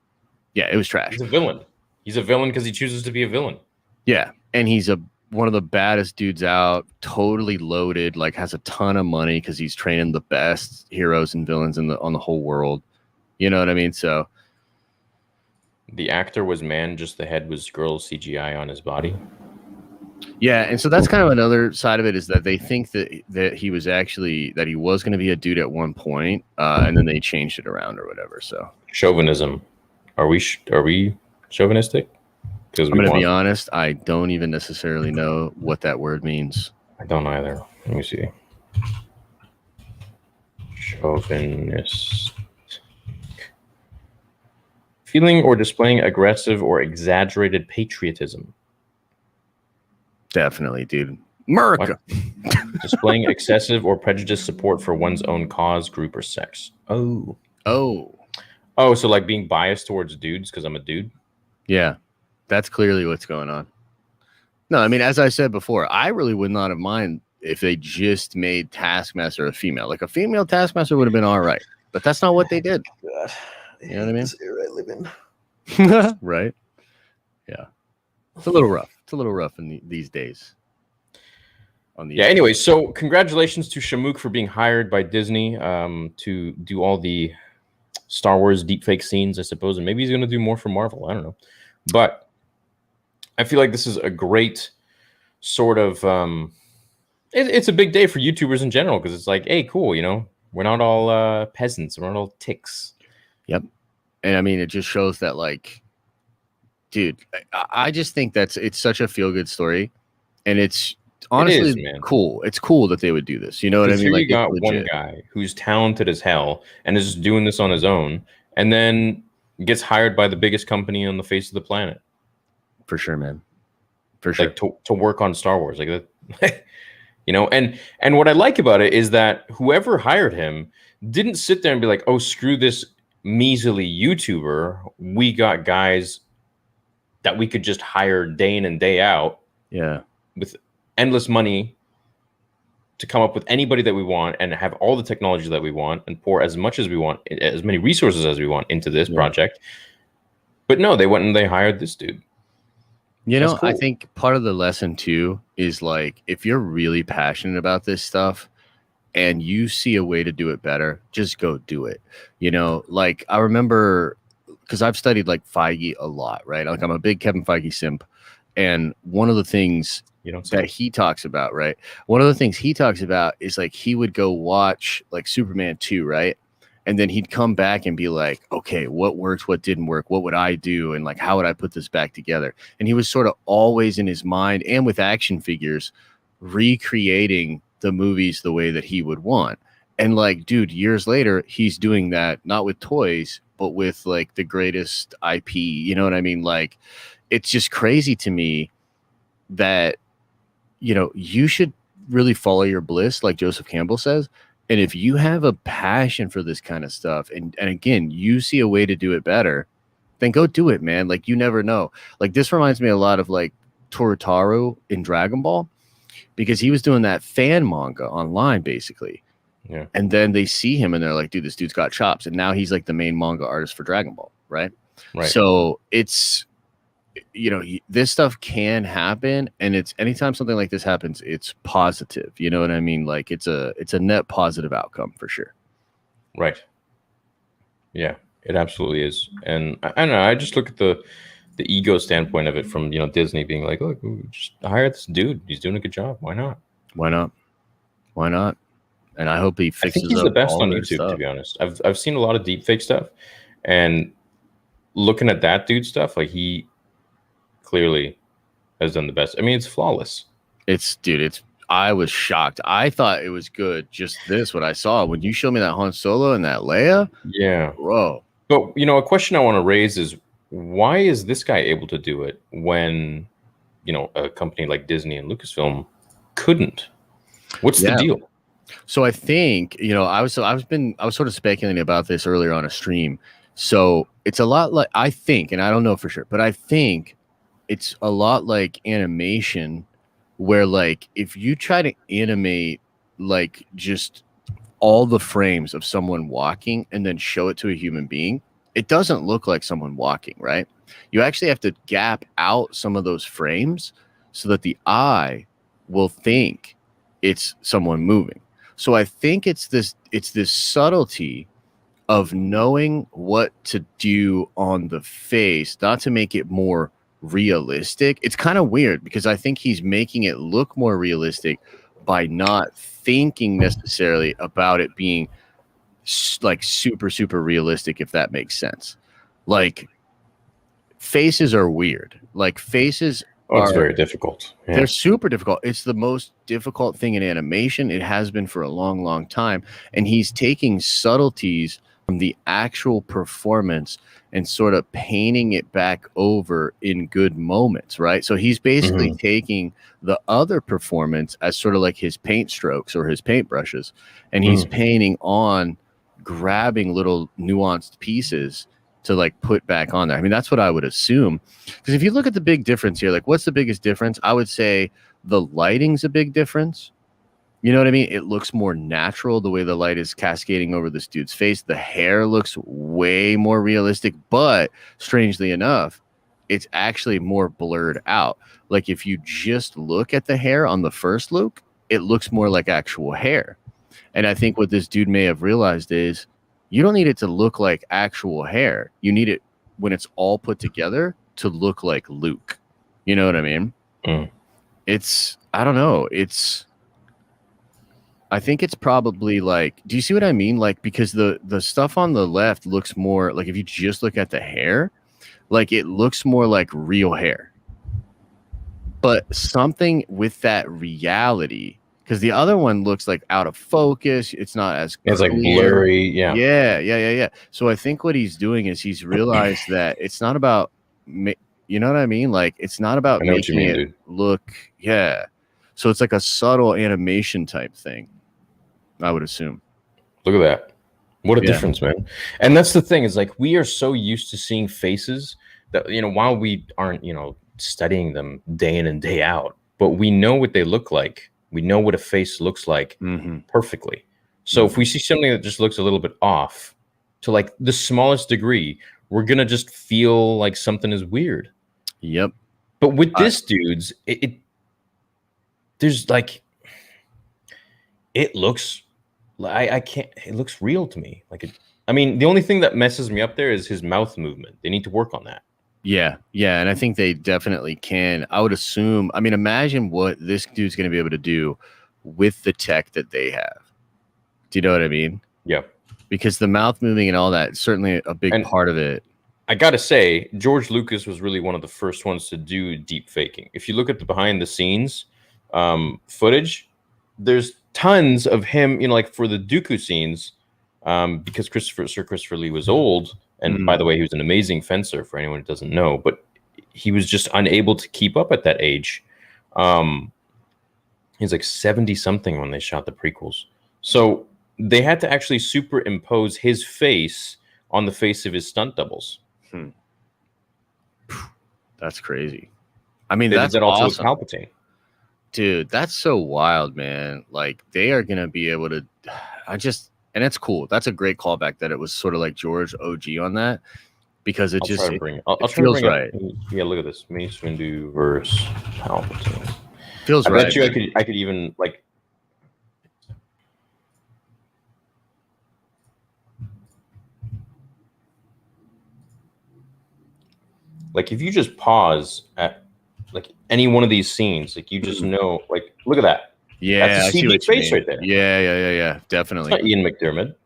Yeah, it was trash. He's a villain. He's a villain because he chooses to be a villain. Yeah, and he's one of the baddest dudes out, totally loaded, like has a ton of money because he's training the best heroes and villains on the whole world. You know what I mean? So the actor was man, just the head was girl CGI on his body. yeah, and so that's kind of another side of it is that they think that he was going to be a dude at one point, and then they changed it around or whatever. So Chauvinism. Are we chauvinistic? Because I'm going to be honest, I don't even necessarily know what that word means. I don't either. Let me see. Chauvinist. Feeling or displaying aggressive or exaggerated patriotism. Definitely, dude. America. Displaying excessive or prejudiced support for one's own cause, group, or sex. Oh, so like being biased towards dudes because I'm a dude? Yeah, that's clearly what's going on. No, I mean, as I said before, I really would not have minded if they just made Taskmaster a female. Like a female Taskmaster would have been all right, but that's not what they did. God. You know what I mean? This era I live in. Right? Yeah. It's a little rough. It's a little rough in these days. Anyway, so congratulations to Shamook for being hired by Disney to do all the Star Wars deepfake scenes, I suppose, and maybe he's going to do more for Marvel. I don't know. But I feel like this is a great sort of it's a big day for YouTubers in general because it's like, hey, cool, you know, we're not all peasants, we're not all ticks. Yep. And I mean, it just shows that, like, dude, I just think it's such a feel-good story, and it's honestly cool. It's cool that they would do this. You know what I mean? Here like, you got one guy who's talented as hell and is just doing this on his own, and then gets hired by the biggest company on the face of the planet. For sure, man. For sure. Like to work on Star Wars, like that. You know, and what I like about it is that whoever hired him didn't sit there and be like, "Oh, screw this measly YouTuber. We got guys that we could just hire day in and day out." Yeah. With endless money to come up with anybody that we want and have all the technology that we want and pour as much as we want, as many resources as we want into this project. But no, they went and they hired this dude. You know, cool. I think part of the lesson too is like, if you're really passionate about this stuff and you see a way to do it better, just go do it. You know, like I remember, because I've studied like Feige a lot, right? Like I'm a big Kevin Feige simp. And one of the things that he talks about, right? One of the things he talks about is like he would go watch like Superman 2, right? And then he'd come back and be like, okay, what worked? What didn't work? What would I do? And like, how would I put this back together? And he was sort of always in his mind and with action figures recreating the movies the way that he would want. And like, dude, years later, he's doing that, not with toys, but with like the greatest IP. You know what I mean? Like, it's just crazy to me that, you know, you should really follow your bliss, like Joseph Campbell says. And if you have a passion for this kind of stuff, and again, you see a way to do it better, then go do it, man. Like, you never know. Like, this reminds me a lot of like Torotaro in Dragon Ball, because he was doing that fan manga online, basically. Yeah. And then they see him and they're like, dude, this dude's got chops. And now he's like the main manga artist for Dragon Ball, right? Right. So it's, you know, this stuff can happen, and it's anytime something like this happens, it's positive. You know what I mean? Like it's a net positive outcome for sure. Right. Yeah, it absolutely is. And I don't know. I just look at the the ego standpoint of it from Disney being like, look, we just hire this dude. He's doing a good job. Why not? Why not? Why not? And I hope he I think fixes he's up the best all on their YouTube, to stuff. be honest. I've seen a lot of deepfake stuff, and looking at that dude stuff, like he clearly has done the best. I mean, it's flawless. I was shocked. I thought it was good. Just what I saw when you showed me that Han Solo and that Leia. Yeah. Bro. But a question I want to raise is, why is this guy able to do it when a company like Disney and Lucasfilm couldn't? What's the deal? So I think, I was sort of speculating about this earlier on a stream. So it's a lot like, I think, and I don't know for sure, but I think it's a lot like animation, where like if you try to animate like just all the frames of someone walking and then show it to a human being, it doesn't look like someone walking, right? You actually have to gap out some of those frames so that the eye will think it's someone moving. So I think it's this subtlety of knowing what to do on the face, not to make it more realistic. It's kind of weird because I think he's making it look more realistic by not thinking necessarily about it being like super, super realistic, if that makes sense. Like faces are weird. Like faces it's very difficult. Yeah. They're super difficult. It's the most difficult thing in animation. It has been for a long, long time. And he's taking subtleties from the actual performance and sort of painting it back over in good moments, right? So he's basically taking the other performance as sort of like his paint strokes or his paintbrushes, and he's painting on, grabbing little nuanced pieces to like put back on there. I mean, that's what I would assume. Because if you look at the big difference here, like what's the biggest difference? I would say the lighting's a big difference. You know what I mean? It looks more natural the way the light is cascading over this dude's face. The hair looks way more realistic, but strangely enough, it's actually more blurred out. Like if you just look at the hair on the first Luke, it looks more like actual hair. And I think what this dude may have realized is you don't need it to look like actual hair. You need it, when it's all put together, to look like Luke. You know what I mean? It's, I don't know. I think it's probably like, do you see what I mean? Like, because the stuff on the left looks more like, if you just look at the hair, like it looks more like real hair. But something with that reality, because the other one looks like out of focus. It's not as clear. It's like blurry. Yeah. So I think what he's doing is he's realized that it's not about, you know what I mean? Like it's not about making it look, So it's like a subtle animation type thing, I would assume. Look at that. What a difference, man. And that's the thing, is like we are so used to seeing faces that, while we aren't, studying them day in and day out, but we know what they look like. We know what a face looks like perfectly. So if we see something that just looks a little bit off to like the smallest degree, we're going to just feel like something is weird. Yep. But with this dude's, there's like, it looks, I can't, it looks real to me. Like, I mean, the only thing that messes me up there is his mouth movement. They need to work on that. Yeah. And I think they definitely can. I would assume, I mean, imagine what this dude's going to be able to do with the tech that they have. Do you know what I mean? Yeah. Because the mouth moving and all that, certainly a big part of it. I got to say, George Lucas was really one of the first ones to do deep faking. If you look at the behind the scenes footage, there's tons of him, like for the Dooku scenes, because Sir Christopher Lee was old. And by the way, he was an amazing fencer for anyone who doesn't know, but he was just unable to keep up at that age. He's like 70 something when they shot the prequels. So they had to actually superimpose his face on the face of his stunt doubles. That's crazy. I mean, that's awesome. Palpatine. Dude, that's so wild, man. Like they are going to be able to, and it's cool. That's a great callback that it was sort of like George OG on that, because it feels right. Yeah, look at this. Mace Windu versus Palpatine. Feels right. I bet you I could even like. Like if you just pause at like any one of these scenes, like you just know, like look at that. Yeah, That's a I see CG what you face mean. right there. Yeah, It's definitely. not Ian McDermott. It's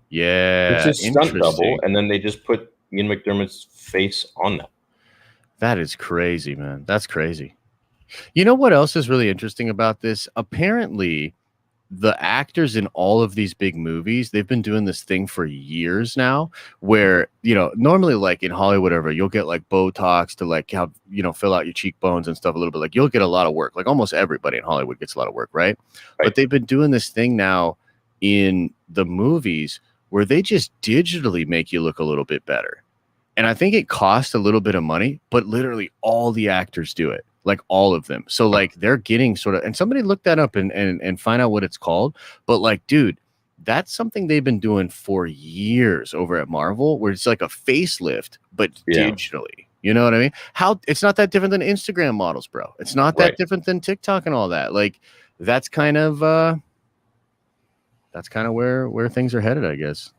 Yeah, just stunt double, interesting. and then they just put Ian McDermott's face on that. That is crazy, man. That's crazy. You know what else is really interesting about this? Apparently, the actors in all of these big movies, they've been doing this thing for years now where, normally like in Hollywood, whatever, you'll get like Botox to like have, fill out your cheekbones and stuff a little bit. Like you'll get a lot of work. Like almost everybody in Hollywood gets a lot of work, right? But they've been doing this thing now in the movies where they just digitally make you look a little bit better. And I think it costs a little bit of money, but literally all the actors do it, like all of them. So like they're getting sort of, and somebody look that up and find out what it's called. But like, dude, that's something they've been doing for years over at Marvel, where it's like a facelift, but digitally. You know what I mean? How it's not that different than Instagram models, bro. It's not that different than TikTok and all that. Like that's kind of where things are headed, I guess.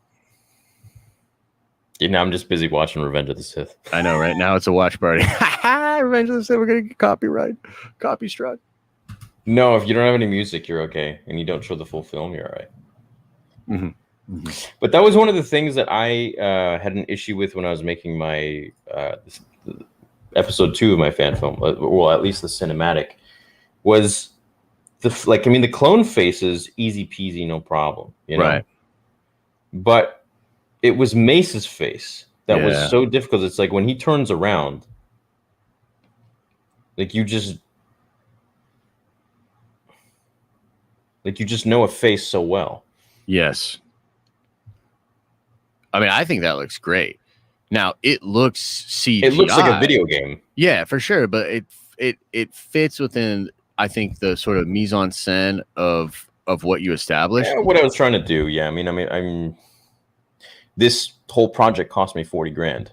I'm just busy watching Revenge of the Sith. I know, right? Now it's a watch party. Revenge of the Sith, we're going to get copy struck. No, if you don't have any music, you're okay. And you don't show the full film, you're all right. Mm-hmm. Mm-hmm. But that was one of the things that I had an issue with when I was making my episode 2 of my fan film. Well, at least the cinematic was the clone faces, easy peasy, no problem. Right. But it was Mace's face that was so difficult. It's like when he turns around, like you just know a face so well. Yes. I mean, I think that looks great. Now it looks CGI. It looks like a video game. Yeah, for sure. But it fits within, I think, the sort of mise en scène of what you established. Yeah, what I was trying to do. Yeah, I mean, this whole project cost me $40,000.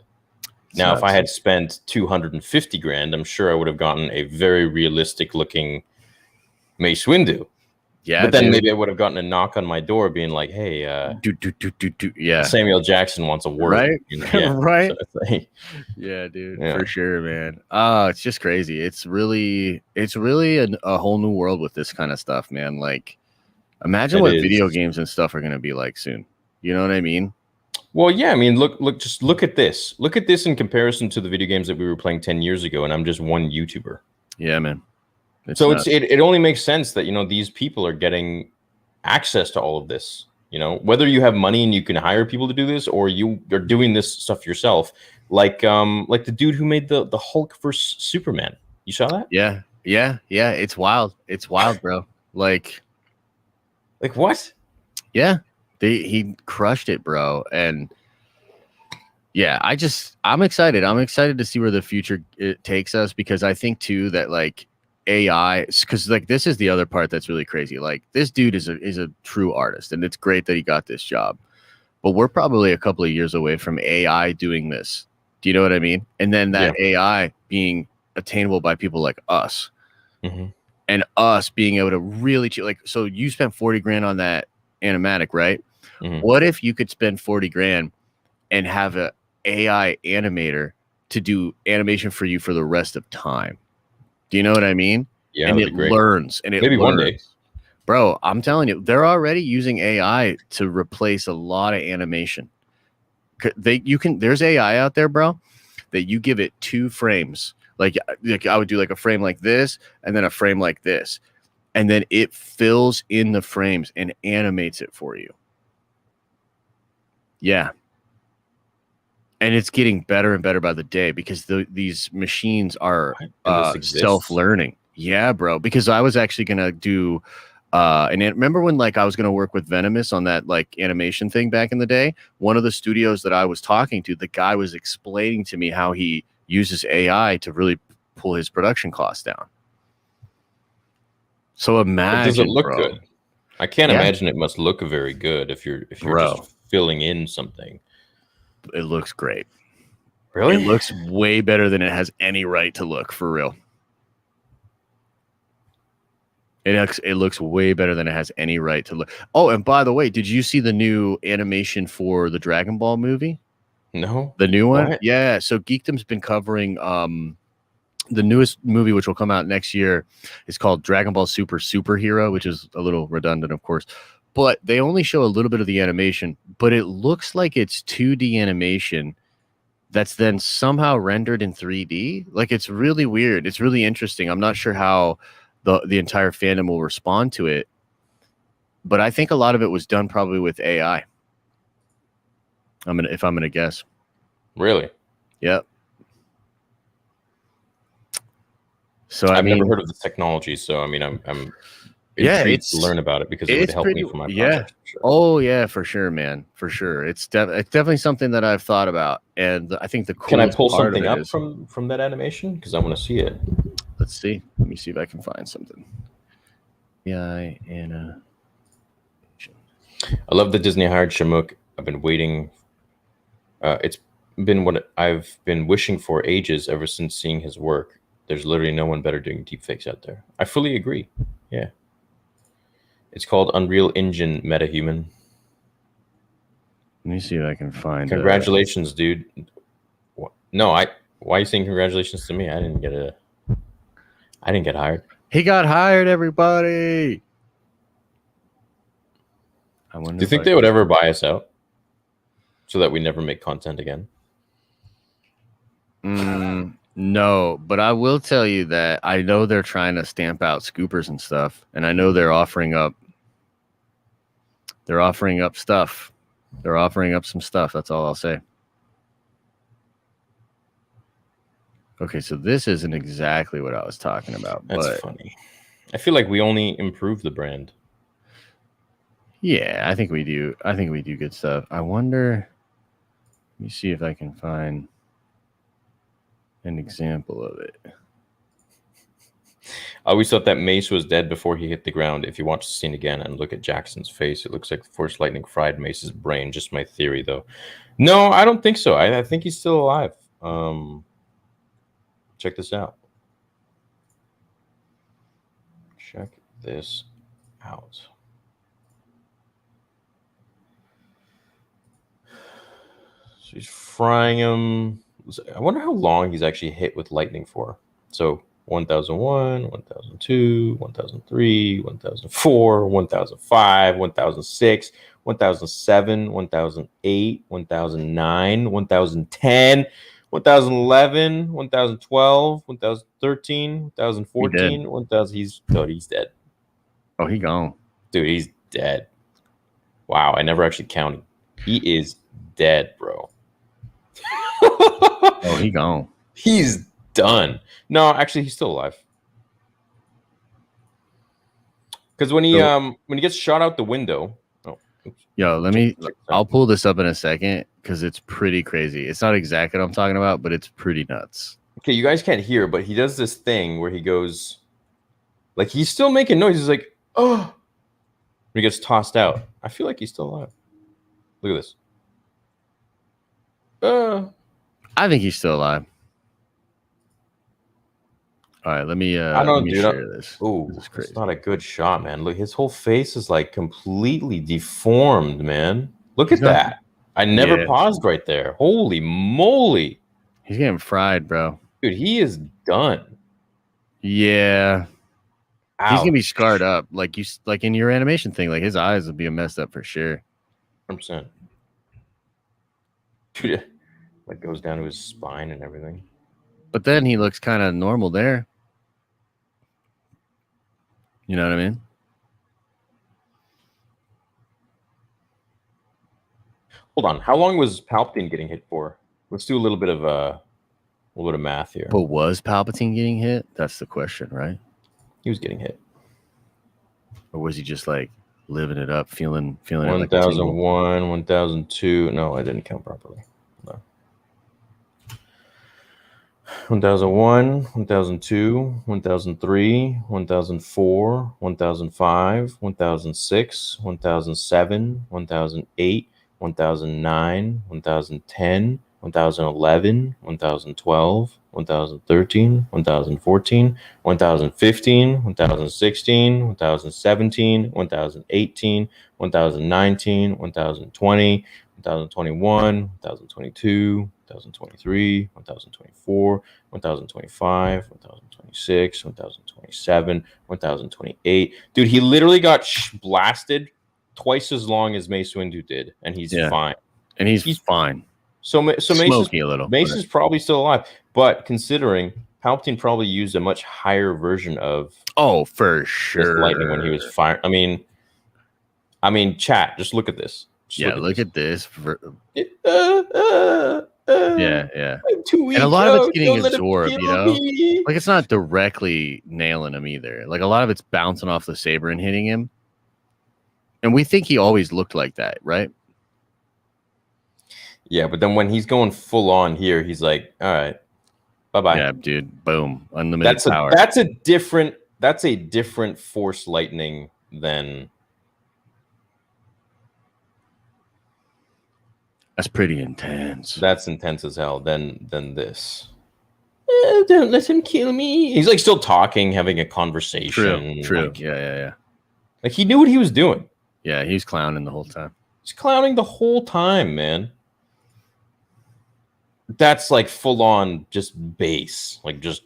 Now, if I had spent $250,000, I'm sure I would have gotten a very realistic looking Mace Windu. Yeah, but then maybe I would have gotten a knock on my door being like, "Hey, yeah, Samuel Jackson wants a word." Right? Yeah. Right? So yeah, dude, for sure, man. It's just crazy. It's really a whole new world with this kind of stuff, man. Like, imagine what video games and stuff are going to be like soon. You know what I mean? Well, yeah. I mean, just look at this. Look at this in comparison to the video games that we were playing 10 years ago, and I'm just one YouTuber. Yeah, man. It only makes sense that these people are getting access to all of this. Whether you have money and you can hire people to do this, or you are doing this stuff yourself, like the dude who made the Hulk versus Superman. You saw that? Yeah. It's wild. It's wild, bro. Like what? Yeah, he crushed it, bro. And yeah, I'm excited. I'm excited to see where the future it takes us, because I think too that like AI, because like this is the other part that's really crazy. Like this dude is a true artist, and it's great that he got this job, but we're probably a couple of years away from AI doing this. Do you know what I mean? And then that AI being attainable by people like us, and us being able to really so you spent $40,000 on that animatic, right? What if you could spend $40,000 and have a AI animator to do animation for you for the rest of time? Do you know what I mean? Yeah, and it learns, and it maybe learns. One day, bro. I'm telling you, they're already using AI to replace a lot of animation. There's AI out there, bro, that you give it 2 frames. Like I would do like a frame like this, and then a frame like this, and then it fills in the frames and animates it for you. Yeah. And it's getting better and better by the day, because these machines are self-learning. Yeah, bro. Because I was actually going to do, and remember when like I was going to work with Venomous on that like animation thing back in the day? One of the studios that I was talking to, the guy was explaining to me how he uses AI to really pull his production costs down. So imagine, does it look bro. good? I can't imagine it must look very good if you're just filling in something. It looks great. Really? It looks way better than it has any right to look, for real. It looks way better than it has any right to look. Oh, and by the way, did you see the new animation for the Dragon Ball movie? No, The new one? What? Yeah. So Geekdom's been covering the newest movie, which will come out next year, is called Dragon Ball Super Superhero, which is a little redundant, of course. But they only show a little bit of the animation, but it looks like it's 2D animation that's then somehow rendered in 3D. Like, it's really weird. It's really interesting. I'm not sure how the entire fandom will respond to it, but I think a lot of it was done probably with AI. If I'm gonna guess. Really? Yep. So I've never heard of the technology, so I mean, I'm intrigued to learn about it because it would help me for my project. Sure. Oh yeah, for sure, man, for sure. It's definitely something that I've thought about, and I think the coolest Can I pull part something of it up from that animation? Because I want to see it. Let's see. Let me see if I can find something. AI animation. I love the Disney hired Shamook. I've been waiting. It's been what I've been wishing for ages ever since seeing his work. There's literally no one better doing deepfakes out there. I fully agree. Yeah. It's called Unreal Engine MetaHuman. Let me see if I can find. Congratulations, dude. No, why are you saying congratulations to me? I didn't get hired. He got hired, everybody. I wonder. Do you think they would ever buy us out so that we never make content again? No, but I will tell you that I know they're trying to stamp out scoopers and stuff, and I know they're offering up stuff. They're offering up some stuff. That's all I'll say. Okay, so this isn't exactly what I was talking about. That's funny. I feel like we only improve the brand. Yeah, I think we do. I think we do good stuff. I wonder. Let me see if I can find an example of it. I always thought that Mace was dead before he hit the ground. If you watch the scene again and look at Jackson's face, it looks like the Force lightning fried Mace's brain. Just my theory, though. No, I don't think so. I think he's still alive. Check this out. Check this out. So he's frying him. I wonder how long he's actually hit with lightning for. So 1001, 1002, 1003, 1004, 1005, 1006, 1007, 1008, 1009, 1010, 1011, 1012, 1013, 1014, 1000. He's dead. Oh, he gone. Dude, he's dead. Wow, I never actually counted. He is dead, bro. Oh, he gone. He's done. No, actually, he's still alive. Because when he gets shot out the window. Oh, oops. Yo, I'll pull this up in a second because it's pretty crazy. It's not exactly what I'm talking about, but it's pretty nuts. Okay, you guys can't hear, but he does this thing where he goes, like, he's still making noise. He's like, oh, when he gets tossed out. I feel like he's still alive. Look at this. I think he's still alive. All right, let me share this. Oh, it's not a good shot, man. Look, his whole face is like completely deformed, man. Look at that. I never paused right there. Holy moly. He's getting fried, bro. Dude, he is done. Yeah. Ouch. He's gonna be scarred up. Like in your animation thing, like his eyes will be messed up for sure. 100%. Dude, like goes down to his spine and everything. But then he looks kind of normal there. You know what I mean? Hold on. How long was Palpatine getting hit for? Let's do a little bit of math here. But was Palpatine getting hit? That's the question, right? He was getting hit. Or was he just like living it up, feeling 1001, 1002. No, I didn't count properly. No. 1001, 1002, 1003, 1004, 1005, 1006, 1007, 1008, 1009, 1010, 1011, 1012, 1013, 1014, 1015, 1016, 1017, 1018, 1019, 1020, 1021, 1022, 1023, 1024, 1025, 1026, 1027, 1028. Dude, he literally got blasted twice as long as Mace Windu did, and he's fine. And he's fine. So Smoky a little. Mace is probably still alive, but considering Palpatine probably used a much higher version of for sure lightning when he was fired. I mean, chat. Just look at this. Look at this. Yeah. I'm too weak. And a lot of it's getting absorbed, you know? Like, it's not directly nailing him either. Like, a lot of it's bouncing off the saber and hitting him. And we think he always looked like that, right? Yeah, but then when he's going full on here, he's like, all right, bye-bye. Yeah, dude. Boom. Unlimited power. That's a different force lightning than... That's pretty intense. That's intense as hell than this. Don't let him kill me. He's like still talking, having a conversation. True. Like, Yeah. Like he knew what he was doing. Yeah, he was clowning the whole time. He's clowning the whole time, man. That's like full on just bass. Like just...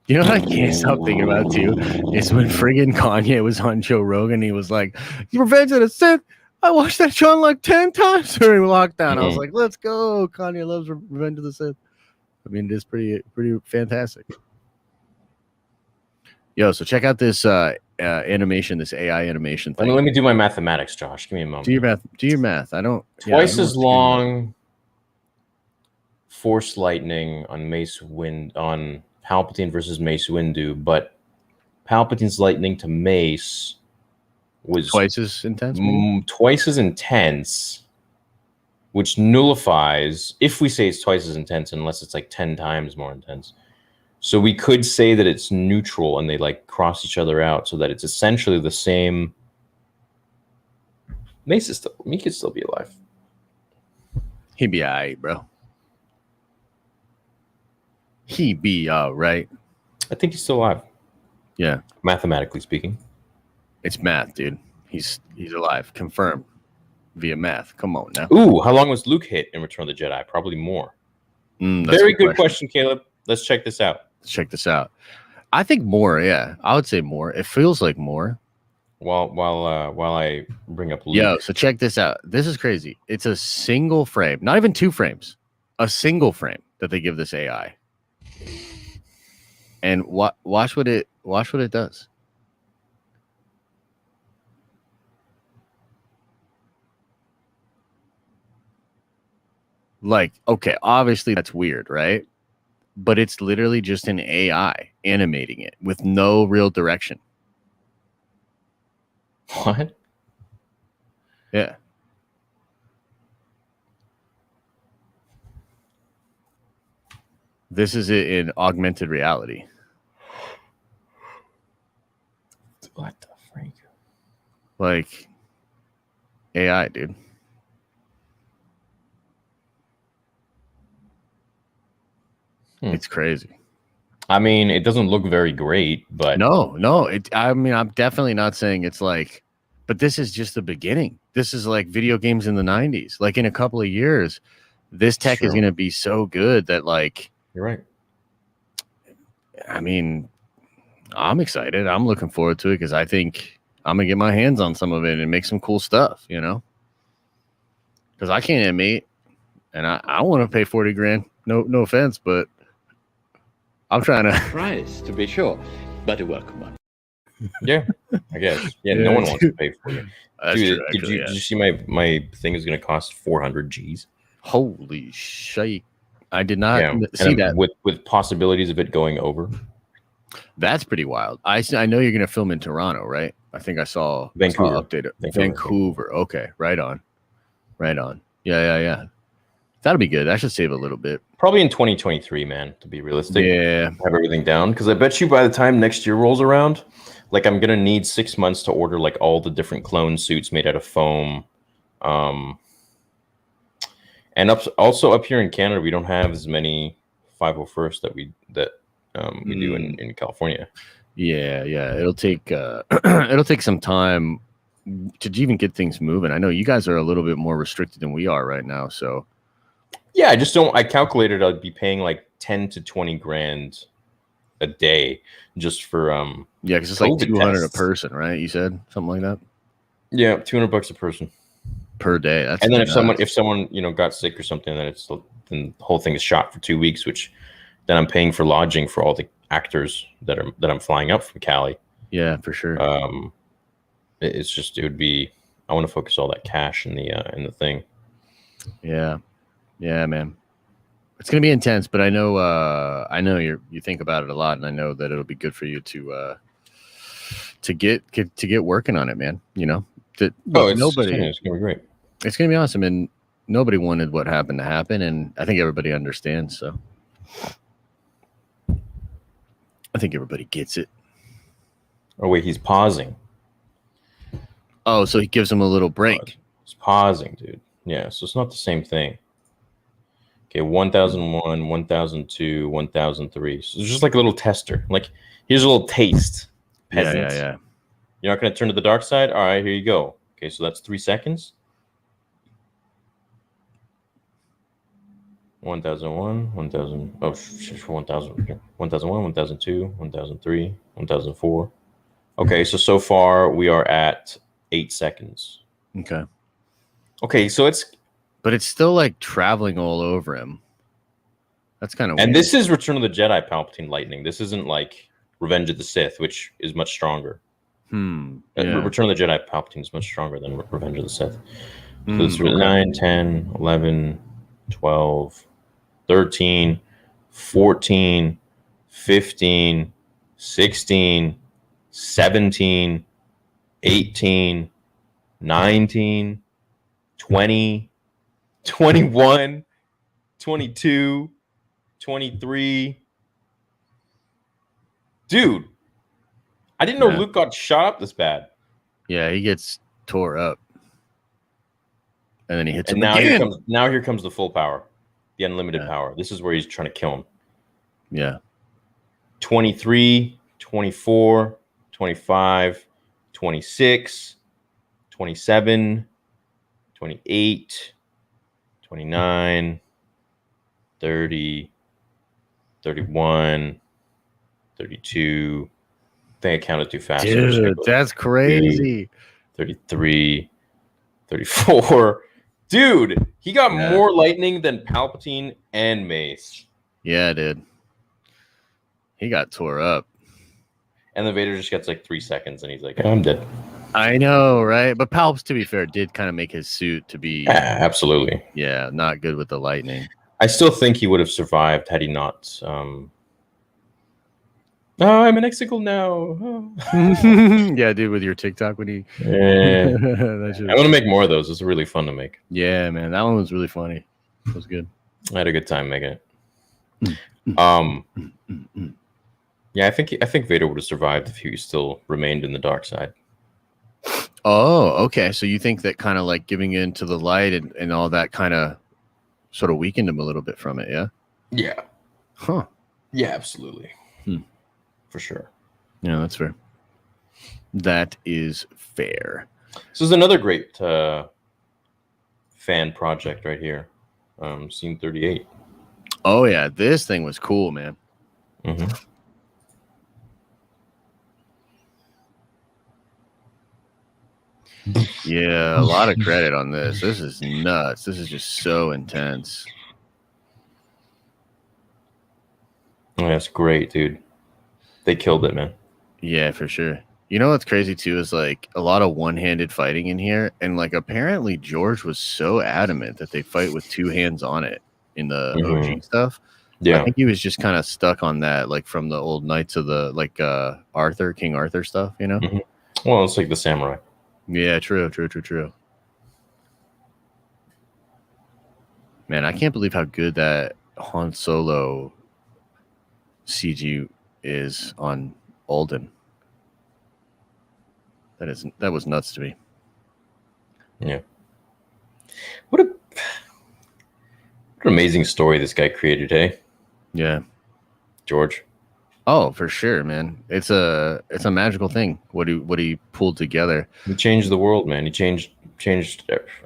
You know what I can't stop thinking about too? Is when friggin' Kanye was on Joe Rogan, he was like, Revenge of the Sith. I watched that show like 10 times during lockdown. I was like, let's go. Kanye loves Revenge of the Sith. I mean, it is pretty fantastic. Yo, so check out this animation, this AI animation thing. Let me do my mathematics, Josh. Give me a moment. Do your math. I don't... Twice as long force lightning on on Palpatine versus Mace Windu, but Palpatine's lightning to Mace was twice as intense, which nullifies if we say it's twice as intense, unless it's like 10 times more intense. So we could say that it's neutral and they like cross each other out, so that it's essentially the same. He could still be alive. He'd be all right, bro. He be all right. I think he's still alive. Yeah. Mathematically speaking. It's math, dude. He's alive. Confirmed. Via math. Come on now. Ooh, how long was Luke hit in Return of the Jedi? Probably more. Very good question, Caleb. Let's check this out. I think more, yeah. I would say more. It feels like more. While I bring up Luke. Yo, so check this out. This is crazy. It's a single frame, not even 2 frames. A single frame that they give this AI. And watch what it does. Like, okay, obviously that's weird, right? But it's literally just an AI animating it with no real direction. What? Yeah. This is it in augmented reality. What the freak? Like AI, dude. It's crazy. I mean, it doesn't look very great, but no. I mean, I'm definitely not saying it's like, but this is just the beginning. This is like video games in the 90s. Like in a couple of years, this tech is going to be so good that like, you're right. I mean, I'm excited. I'm looking forward to it because I think I'm gonna get my hands on some of it and make some cool stuff, you know? Because I can't animate, and I want to pay 40 grand. No offense, but I'm trying to. Price, to be sure, but a welcome one. Yeah, I guess. Yeah, no one wants to pay for it. Dude, true, did you see my thing is going to cost 400 G's? Holy shit! I did not see that. With possibilities of it going over. That's pretty wild. I know you're going to film in Toronto, right? I think I saw Vancouver. Updated. Vancouver. Okay, right on. Yeah. That'll be good. That should save a little bit. Probably in 2023, man, to be realistic. Yeah. Have everything down. Because I bet you by the time next year rolls around, like I'm going to need 6 months to order like all the different clone suits made out of foam. And also up here in Canada, we don't have as many 501st that we do in California. Yeah. It'll take some time to even get things moving. I know you guys are a little bit more restricted than we are right now. So Yeah, I calculated I'd be paying like 10 to 20 grand a day just for yeah, because it's COVID like 200 tests. a person, right? You said something like that Yeah, $200 a person per day. That's and then nuts. if someone got sick or something, then then the whole thing is shot for 2 weeks, which then I'm paying for lodging for all the actors that I'm flying up from Cali. Yeah, for sure. It's just it would be I want to focus all that cash in the thing. Yeah, man. It's gonna be intense, but I know you think about it a lot, and I know that it'll be good for you to get working on it, man. You know, It's gonna be great. It's gonna be awesome, and nobody wanted what happened to happen, and I think everybody understands. So I think everybody gets it. Oh wait, he's pausing. Oh, so he gives him a little break. He's pausing, dude. Yeah, so it's not the same thing. Okay, 1001, 1002, 1003. So it's just like a little tester. Like, here's a little taste. Peasant. Yeah. You're not going to turn to the dark side? All right, here you go. Okay, so that's 3 seconds. 1001, 1000. Oh, 1000. 1001, 1002, 1003, 1004. Okay, so far we are at 8 seconds. Okay, so but it's still like traveling all over him. That's kind of and weird. this is Return of the Jedi Palpatine lightning. This isn't like Revenge of the Sith, which is much stronger. Yeah. Return of the Jedi Palpatine is much stronger than Revenge of the Sith. So it's Okay. 9, 10, 11, 12, 13, 14, 15, 16, 17, 18, 19, 20, 21, 22, 23. Dude, I didn't know Luke got shot up this bad. Yeah, he gets tore up. And then he hits him now again. Here comes the full power. The unlimited power. This is where he's trying to kill him. Yeah. 23, 24, 25, 26, 27, 28, 29, 30, 31, 32. I think I counted too fast. Dude, that's crazy. 33, 34. Dude, he got more lightning than Palpatine and Mace. Yeah, dude. He got tore up. And the Vader just gets like 3 seconds and he's like, I'm dead. I know, right? But Palps, to be fair, did kind of make his suit to be absolutely. Yeah, not good with the lightning. I still think he would have survived had he not. Oh, I'm an Exegol now. Oh. Yeah, dude, with your TikTok when he. Yeah. I want to make more of those. It's really fun to make. Yeah, man, that one was really funny. It was good. I had a good time making it. Yeah, I think Vader would have survived if he still remained in the dark side. Oh, okay. So you think that kind of like giving in to the light and all that kind of sort of weakened him a little bit from it, yeah? Yeah. Huh. Yeah, absolutely. For sure. Yeah, that's fair. That is fair. This is another great fan project right here. Scene 38. Oh, yeah. This thing was cool, man. Mm-hmm. Yeah, a lot of credit on this. This is nuts. This is just so intense. Oh, that's great, dude. They killed it, man. Yeah, for sure. You know what's crazy too is like a lot of one-handed fighting in here, and like apparently George was so adamant that they fight with 2 hands on it in the OG stuff. Yeah, I think he was just kind of stuck on that, like from the old Knights of the King Arthur stuff, you know? Well, it's like the samurai. Yeah, true. Man, I can't believe how good that Han Solo CG is on Alden. That was nuts to me. Yeah. What an amazing story this guy created, hey? Yeah. George. Oh, for sure, man. It's a magical thing. What he pulled together. He changed the world, man. He changed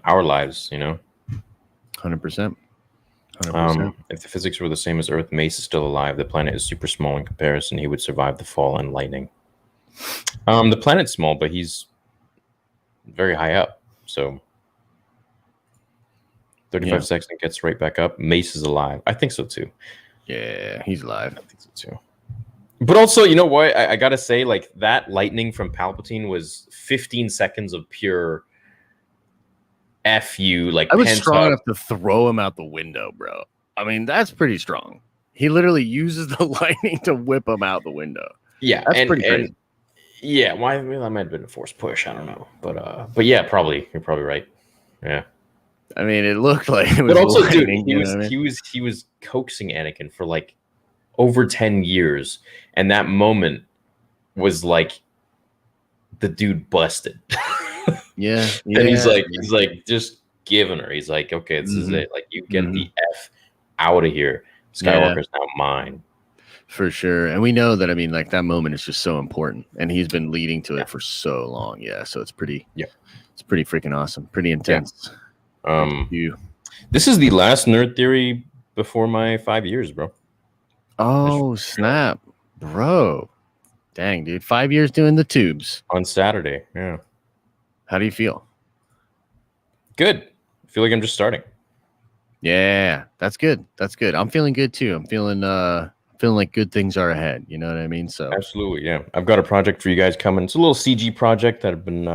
our lives. 100%. 100%. If the physics were the same as Earth, Mace is still alive. The planet is super small in comparison. He would survive the fall and lightning. The planet's small, but he's very high up. So 35 seconds and gets right back up. Mace is alive. I think so too. Yeah, he's alive. I think so too. But also, you know what? I gotta say, like, that lightning from Palpatine was 15 seconds of pure F you. Like, I was strong enough to throw him out the window, bro. I mean, that's pretty strong. He literally uses the lightning to whip him out the window. Yeah, that's pretty crazy. Yeah, well, that might have been a forced push. I don't know, but yeah, probably you're probably right. Yeah, I mean, it looked like it was. But also, lightning, dude, he was coaxing Anakin for like over 10 years, and that moment was like the dude busted. Yeah, and he's like just giving her. He's like, okay, this is it. Like, you get the F out of here. Skywalker's now mine. For sure. And we know that, I mean, like, that moment is just so important, and he's been leading to it for so long. Yeah, so it's pretty freaking awesome, pretty intense. This is the last nerd theory before my 5 years, bro. Oh, snap, bro. Dang, dude. 5 years doing the tubes on Saturday. Yeah. How do you feel? Good. I feel like I'm just starting. Yeah, that's good. That's good. I'm feeling good too. I'm feeling like good things are ahead. You know what I mean? So absolutely, yeah. I've got a project for you guys coming. It's a little CG project that I've been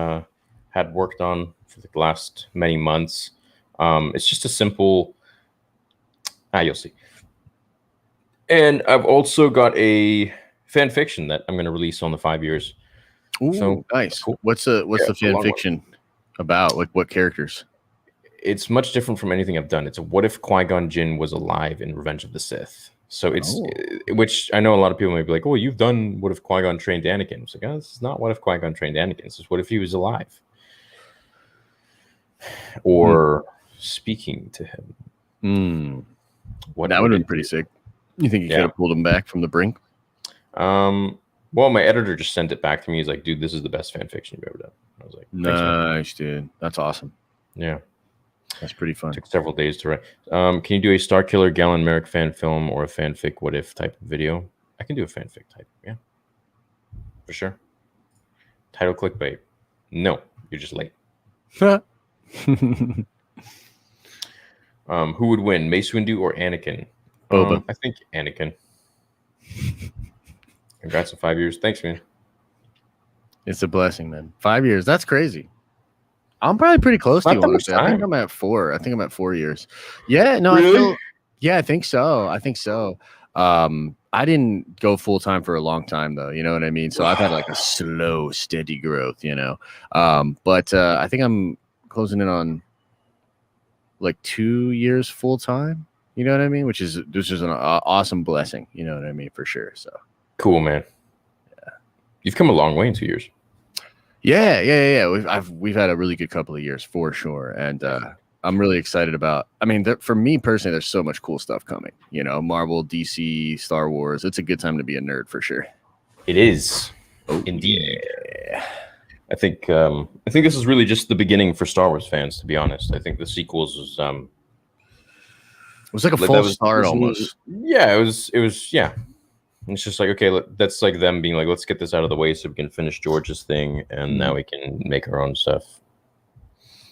had worked on for the last many months. It's just a simple. You'll see. And I've also got a fan fiction that I'm going to release on the 5 years. Ooh, so nice. Cool. What's the fan fiction about? Like, what characters? It's much different from anything I've done. It's a what if Qui-Gon Jinn was alive in Revenge of the Sith. So it's which I know a lot of people might be like, oh, you've done what if Qui-Gon trained Anakin. It's like, oh, this is not what if Qui-Gon trained Anakin. This is what if he was alive or speaking to him. What that would have been pretty sick. You think you could have pulled him back from the brink? Well, my editor just sent it back to me. He's like, dude, this is the best fan fiction you've ever done. I was like, nice, dude. That's awesome. Yeah. That's pretty fun. Took several days to write. Can you do a Starkiller Galen Merrick fan film or a fanfic what if type of video? I can do a fanfic type. Yeah. For sure. Title clickbait. No, you're just late. Who would win, Mace Windu or Anakin? I think Anakin. Congrats on 5 years. Thanks, man. It's a blessing, man. 5 years. That's crazy. I'm probably pretty close to you. Honestly. I think I'm at 4. I think I'm at 4 years. Yeah, no, really? I think so. I didn't go full time for a long time though. You know what I mean? So I've had like a slow, steady growth, but I think I'm closing in on like 2 years full time. You know what I mean? Which is an awesome blessing. You know what I mean? For sure. So cool, man. Yeah. You've come a long way in 2 years. Yeah. We've had a really good couple of years for sure, and I'm really excited about. I mean, for me personally, there's so much cool stuff coming. Marvel, DC, Star Wars. It's a good time to be a nerd for sure. It is, indeed. Yeah. I think this is really just the beginning for Star Wars fans. To be honest, I think the sequels was it was like a false start almost. Yeah, it was. Yeah. It's just like, okay, that's like them being like, let's get this out of the way so we can finish George's thing, and now we can make our own stuff.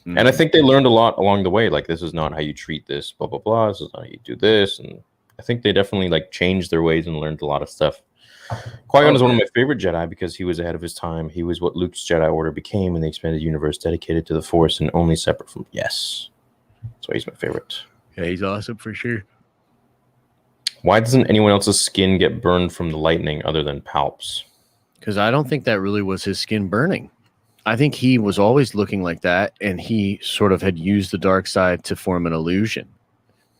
And I think they learned a lot along the way. Like, this is not how you treat this, blah, blah, blah. This is not how you do this. And I think they definitely like changed their ways and learned a lot of stuff. Qui-Gon is one of my favorite Jedi because he was ahead of his time. He was what Luke's Jedi Order became in the expanded universe, dedicated to the Force and only separate from. Yes. That's why he's my favorite. Yeah, he's awesome for sure. Why doesn't anyone else's skin get burned from the lightning other than Palps? Because I don't think that really was his skin burning. I think he was always looking like that, and he sort of had used the dark side to form an illusion.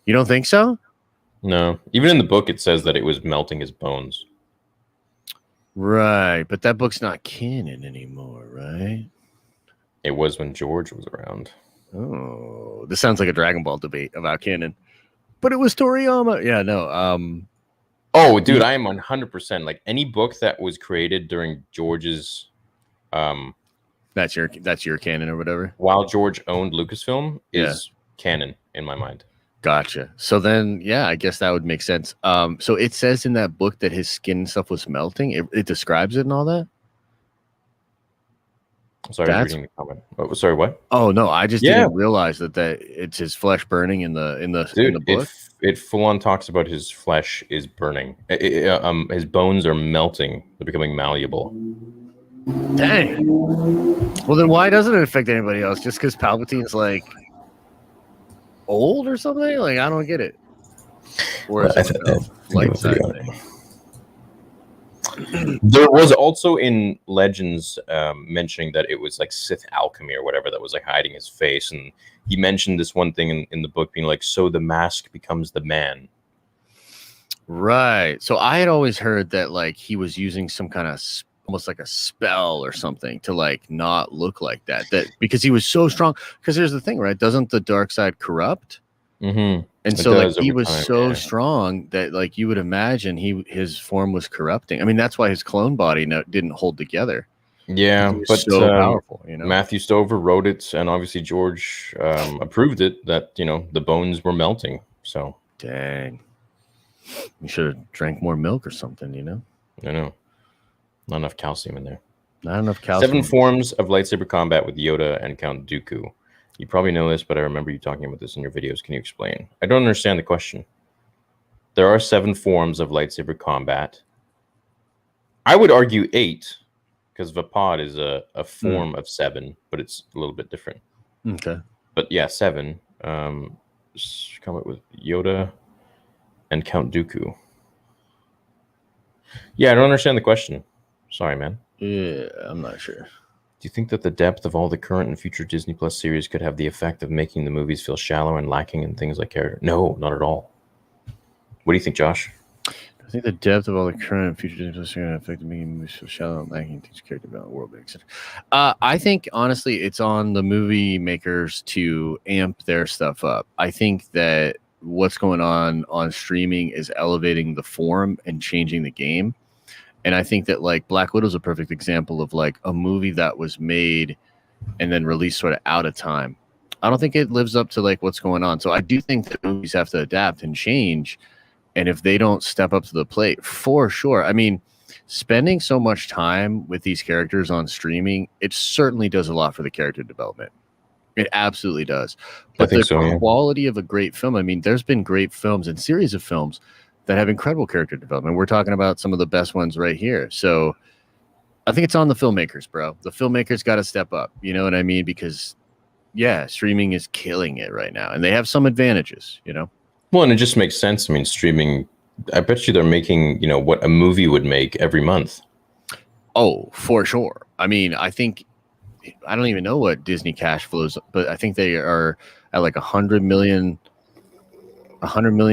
You don't think so? No. Even in the book, it says that it was melting his bones. Right, but that book's not canon anymore, right? It was when George was around. Oh, this sounds like a Dragon Ball debate about canon. But it was Toriyama. Yeah, no. Oh, dude, I am 100%. Like any book that was created during George's, That's your canon or whatever. while George owned Lucasfilm, Yeah. is canon in my mind. Gotcha. So then, yeah, I guess that would make sense. So it says in that book that his skin and stuff was melting. It describes it and all that. Sorry, I was reading the comment. Oh, sorry, what? Oh no, I just didn't realize that it's his flesh burning in the book. It full on talks about his flesh is burning. His bones are melting. They're becoming malleable. Dang. Well, then why doesn't it affect anybody else? Just because Palpatine's like old or something? Like I don't get it. Or is it light side thing? There was also in Legends mentioning that it was like Sith alchemy or whatever that was like hiding his face, and he mentioned this one thing in the book being like, so the mask becomes the man. Right. So I had always heard that like he was using some kind of almost like a spell or something to like not look like that because he was so strong. Because here's the thing, right? Doesn't the dark side corrupt? Mm-hmm. And so like he was so strong that like you would imagine his form was corrupting. I mean, that's why his clone body didn't hold together. Yeah, but so powerful, you know. Matthew Stover wrote it, and obviously George approved it. That the bones were melting. So dang, you should have drank more milk or something. You know. I know, not enough calcium in there. Not enough calcium. 7 forms of lightsaber combat with Yoda and Count Dooku. You probably know this, but I remember you talking about this in your videos. Can you explain? I don't understand the question. There are 7 forms of lightsaber combat. I would argue 8, because Vapad is a form of 7, but it's a little bit different. Okay. But yeah, 7. Combat with Yoda and Count Dooku. Yeah, I don't understand the question. Sorry, man. Yeah, I'm not sure. Do you think that the depth of all the current and future Disney Plus series could have the effect of making the movies feel shallow and lacking in things like character? No, not at all. What do you think, Josh? I think the depth of all the current and future Disney Plus series could affect making the movies feel shallow and lacking in things like character development, world building, etc. I think honestly, it's on the movie makers to amp their stuff up. I think that what's going on streaming is elevating the form and changing the game. And I think that like Black Widow is a perfect example of like a movie that was made and then released sort of out of time. I don't think it lives up to like what's going on. So I do think that movies have to adapt and change. And if they don't step up to the plate, for sure. I mean, spending so much time with these characters on streaming, it certainly does a lot for the character development. It absolutely does. But the quality of a great film, I mean, there's been great films and series of films that have incredible character development. We're talking about some of the best ones right here. So I think it's on the filmmakers, bro. The filmmakers got to step up. You know what I mean? Because, yeah, streaming is killing it right now. And they have some advantages, you know? Well, and it just makes sense. I mean, streaming, I bet you they're making, what a movie would make every month. Oh, for sure. I mean, I don't even know what Disney cash flows, but I think they are at like 100 million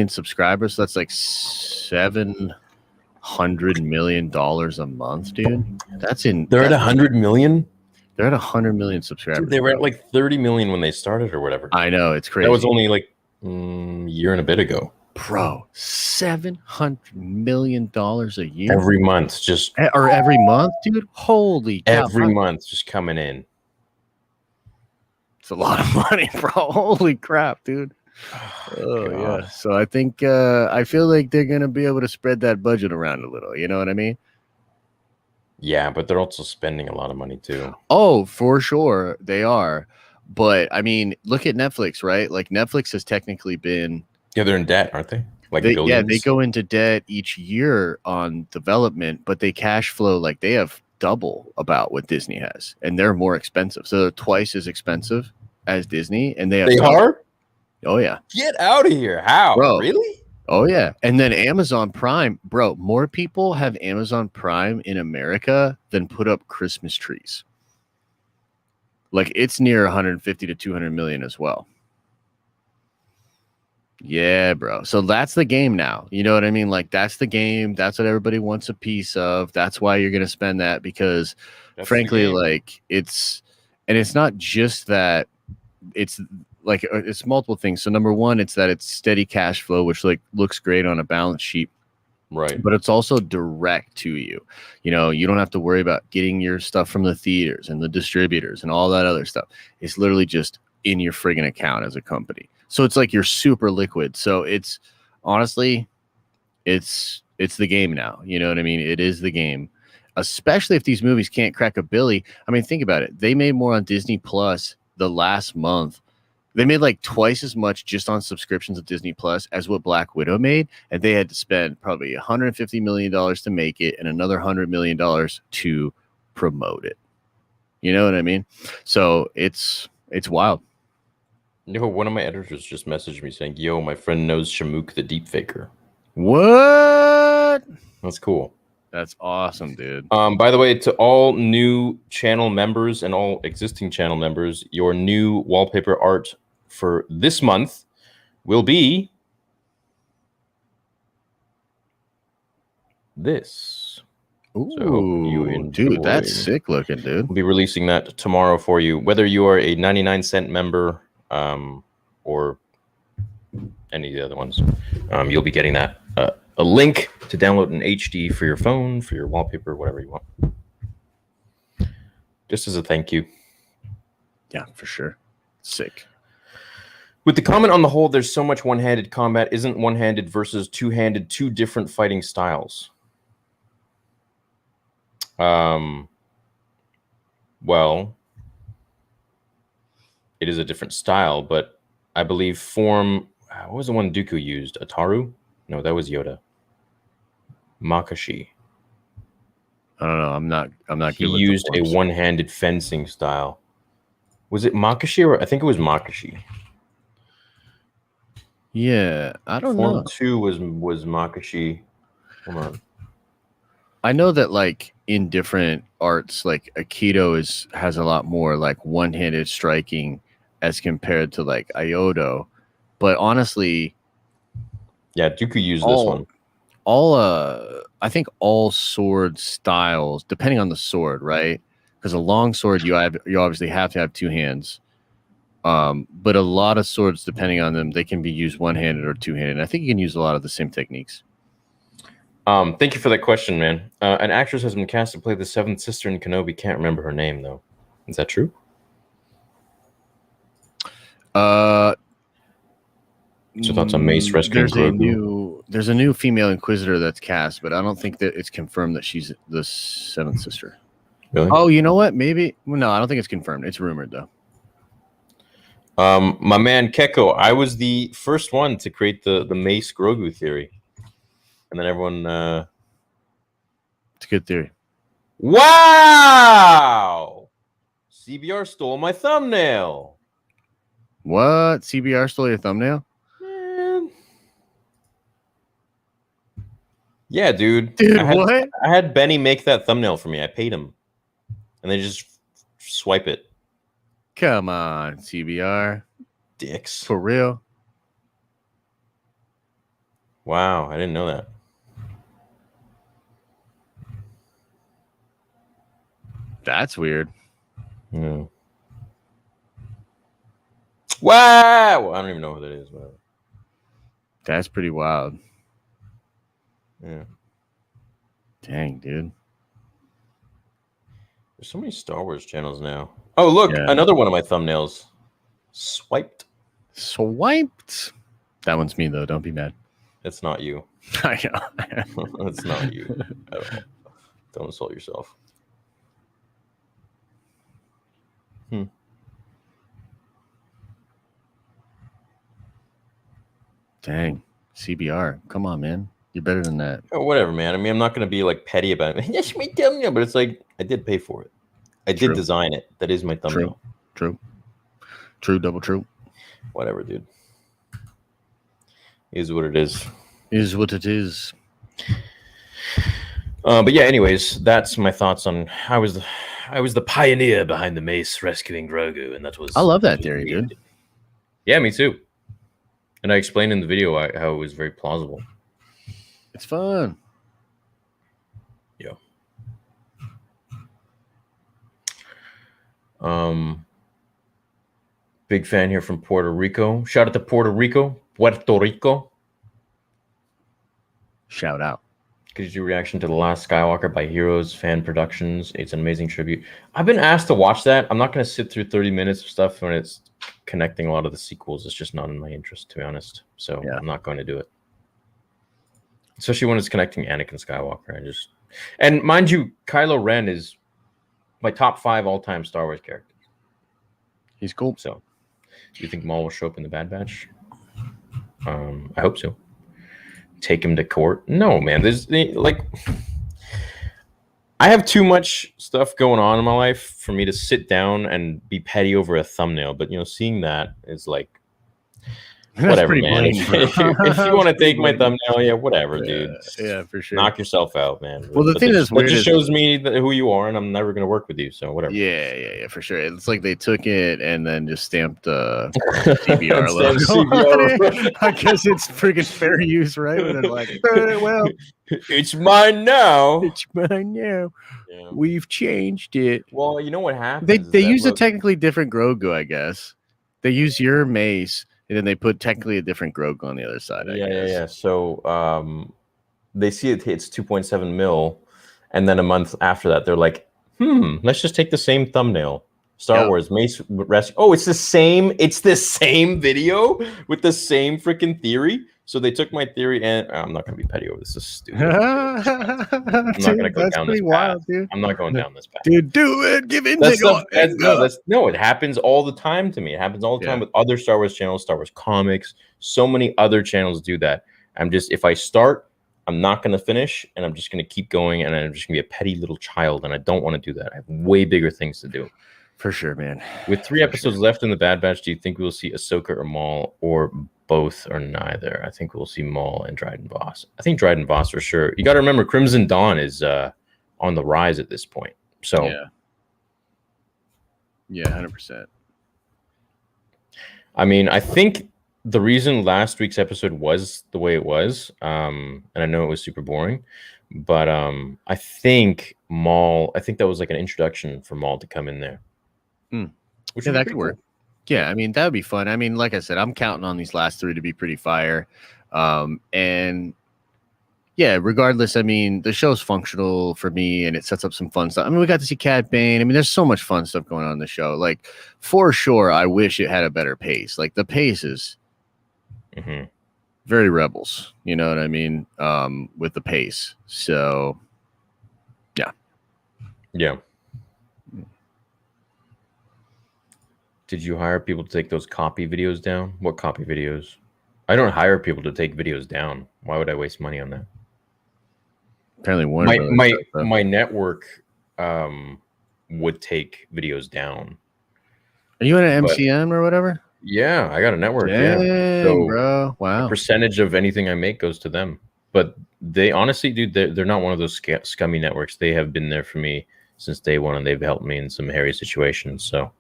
subscribers. So that's like $700 million a month, dude. They're at 100 million. They're at 100 million subscribers. Dude, they were at like 30 million when they started or whatever. I know, it's crazy. That was only like a year and a bit ago. Bro, $700 million a year every month, or every month, dude. Holy cow. Every month just coming in. It's a lot of money, bro. Holy crap, dude. Oh yeah. So I think I feel like they're gonna be able to spread that budget around a little. You know what I mean? Yeah, but they're also spending a lot of money too. Oh, for sure they are. But I mean, look at Netflix, right? Like Netflix has technically been. Yeah, they're in debt, aren't they? Like billions? Yeah, they go into debt each year on development, but they cash flow like they have double about what Disney has, and they're more expensive. So they're twice as expensive as Disney, and they are. Oh yeah. Get out of here. How? Bro. Really? Oh yeah. And then Amazon Prime, bro, more people have Amazon Prime in America than put up Christmas trees. Like it's near 150 to 200 million as well. Yeah, bro. So that's the game now. You know what I mean? Like that's the game. That's what everybody wants a piece of. That's why you're going to spend that because frankly, like it's not just that it's like it's multiple things. So number one, it's that it's steady cash flow, which like looks great on a balance sheet. Right. But it's also direct to you. You know, you don't have to worry about getting your stuff from the theaters and the distributors and all that other stuff. It's literally just in your friggin' account as a company. So it's like you're super liquid. So it's honestly, it's the game now. You know what I mean? It is the game. Especially if these movies can't crack a billy. I mean, think about it. They made more on Disney Plus the last month. They made like twice as much just on subscriptions of Disney Plus as what Black Widow made, and they had to spend probably $150 million to make it and another $100 million to promote it. You know what I mean? So it's wild. Yo, one of my editors just messaged me saying, "Yo, my friend knows Shamook the deepfaker." What? That's cool. That's awesome, dude. By the way, to all new channel members and all existing channel members, your new wallpaper art for this month will be this. Ooh, So you enjoy. dude, that's sick looking, dude. We'll be releasing that tomorrow for you, whether you are a 99-cent member or any of the other ones. You'll be getting that a link to download in HD for your phone, for your wallpaper, whatever you want. Just as a thank you. Yeah, for sure. Sick. With the comment on the whole, there's so much one-handed combat. Isn't one-handed versus two-handed two different fighting styles? Well, it is a different style, but I believe form. What was the one Dooku used? Ataru? No, that was Yoda. Makashi. I don't know. I'm not. He used a one-handed fencing style. Was it Makashi or I think it was Makashi? Yeah, I don't know. Form 2 was Makashi. Hold on. I know that like in different arts, like Aikido has a lot more like one-handed striking as compared to like Iodo. But honestly, yeah, Dooku used this one. I think all sword styles, depending on the sword, right? Because a long sword, you obviously have to have two hands. But a lot of swords, depending on them, they can be used one-handed or two-handed. And I think you can use a lot of the same techniques. Thank you for that question, man. An actress has been cast to play the seventh sister in Kenobi. Can't remember her name though. Is that true? So thoughts on Mace rescuing Grogu? There's a new female Inquisitor that's cast, but I don't think that it's confirmed that she's the seventh sister. Really? Oh, you know what? Maybe. Well, no, I don't think it's confirmed. It's rumored though. My man Keko, I was the first one to create the Mace Grogu theory, and then everyone. It's a good theory. Wow! CBR stole my thumbnail. What? CBR stole your thumbnail? Man. Yeah, dude. What? I had Benny make that thumbnail for me. I paid him, and they just swipe it. Come on, CBR. Dicks. For real? Wow, I didn't know that. That's weird. Yeah. Wow! I don't even know who that is. Whatever. That's pretty wild. Yeah. Dang, dude. There's so many Star Wars channels now. Oh, look, another one of my thumbnails. Swiped. Swiped. That one's me, though. Don't be mad. It's not you. I know. It's not you at all. Don't insult yourself. Dang. CBR. Come on, man. You're better than that. Oh, whatever, man. I mean, I'm not going to be like petty about it. That's my thumbnail, but it's like I did pay for it. I did design it. That is my thumbnail. True, double true. Whatever, dude. Is what it is. Is what it is. But yeah, anyways, that's my thoughts on I was the pioneer behind the Mace rescuing Grogu, and that was. I love that theory, dude. Yeah, me too. And I explained in the video how it was very plausible. It's fun. Yeah. Big fan here from Puerto Rico. Shout out to Puerto Rico. Shout out. Could you do reaction to The Last Skywalker by Heroes Fan Productions? It's an amazing tribute. I've been asked to watch that. I'm not going to sit through 30 minutes of stuff when it's connecting a lot of the sequels. It's just not in my interest, to be honest. So I'm not going to do it. Especially when it's connecting Anakin Skywalker. And mind you, Kylo Ren is my top 5 all-time Star Wars characters. He's cool. So, do you think Maul will show up in the Bad Batch? I hope so. Take him to court? No, man. I have too much stuff going on in my life for me to sit down and be petty over a thumbnail. But seeing that is like, whatever, man. If you want to take my thumbnail, whatever, dude. Yeah, for sure. Knock yourself out, man. Well, the thing that's weird just shows me who you are, and I'm never going to work with you. So whatever. Yeah, for sure. It's like they took it and then just stamped CBR logo. CBR. I guess it's freaking fair use, right? And they're like, well, it's mine now. It's mine now. Yeah. We've changed it. Well, you know what happens? They use a technically different Grogu, I guess. They use your mace. And then they put technically a different Grogu on the other side. I guess. Yeah. So they see it hits 2.7 mil, and then a month after that, they're like, let's just take the same thumbnail. Star Wars Mace Rescue. Oh, it's the same. It's the same video with the same freaking theory. So they took my theory, and I'm not going to be petty over this. This is stupid. I'm not going to go down this path. Wild, dude. I'm not going down this path. Dude, do it. Give in. No, it happens all the time to me. It happens all the time with other Star Wars channels, Star Wars comics. So many other channels do that. If I start, I'm not going to finish, and I'm just going to keep going, and I'm just going to be a petty little child, and I don't want to do that. I have way bigger things to do. For sure, man. With 3 episodes left in the Bad Batch, do you think we will see Ahsoka or Maul, or both or neither? I think we'll see Maul and Dryden Voss. I think Dryden Voss for sure. You got to remember, Crimson Dawn is on the rise at this point. So yeah, 100%. I mean, I think the reason last week's episode was the way it was, and I know it was super boring, but I think that was like an introduction for Maul to come in there. Which that could work. Yeah, I mean, that would be fun. I mean, like I said, I'm counting on these last 3 to be pretty fire. And yeah, regardless, I mean, the show's functional for me and it sets up some fun stuff. I mean, we got to see Cad Bane. I mean, there's so much fun stuff going on in the show. Like, for sure, I wish it had a better pace. Like, the pace is very Rebels. You know what I mean? With the pace. So, yeah. Yeah. Did you hire people to take those copy videos down? What copy videos? I don't hire people to take videos down. Why would I waste money on that? Apparently, my network would take videos down. Are you in an MCM or whatever? Yeah, I got a network. Dang, yeah, so bro, wow. A percentage of anything I make goes to them. But they honestly, dude, they're not one of those scummy networks. They have been there for me since day one, and they've helped me in some hairy situations. So.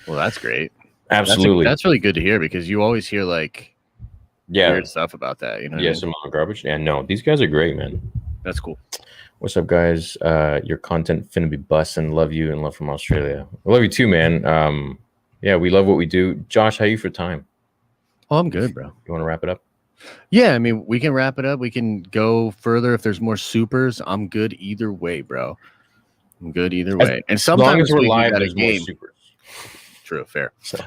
Well, that's great. Absolutely. That's really good to hear because you always hear like weird stuff about that. You know? Yeah, some garbage. Yeah, no, these guys are great, man. That's cool. What's up, guys? Your content finna be bussin'. Love you and love from Australia. I love you too, man. Yeah, we love what we do. Josh, how are you for time? Oh, I'm good, bro. You want to wrap it up? Yeah, I mean, we can wrap it up. We can go further if there's more supers. I'm good either way, bro. I'm good either way. And sometimes as long as we're live, there's more supers. True, fair. So,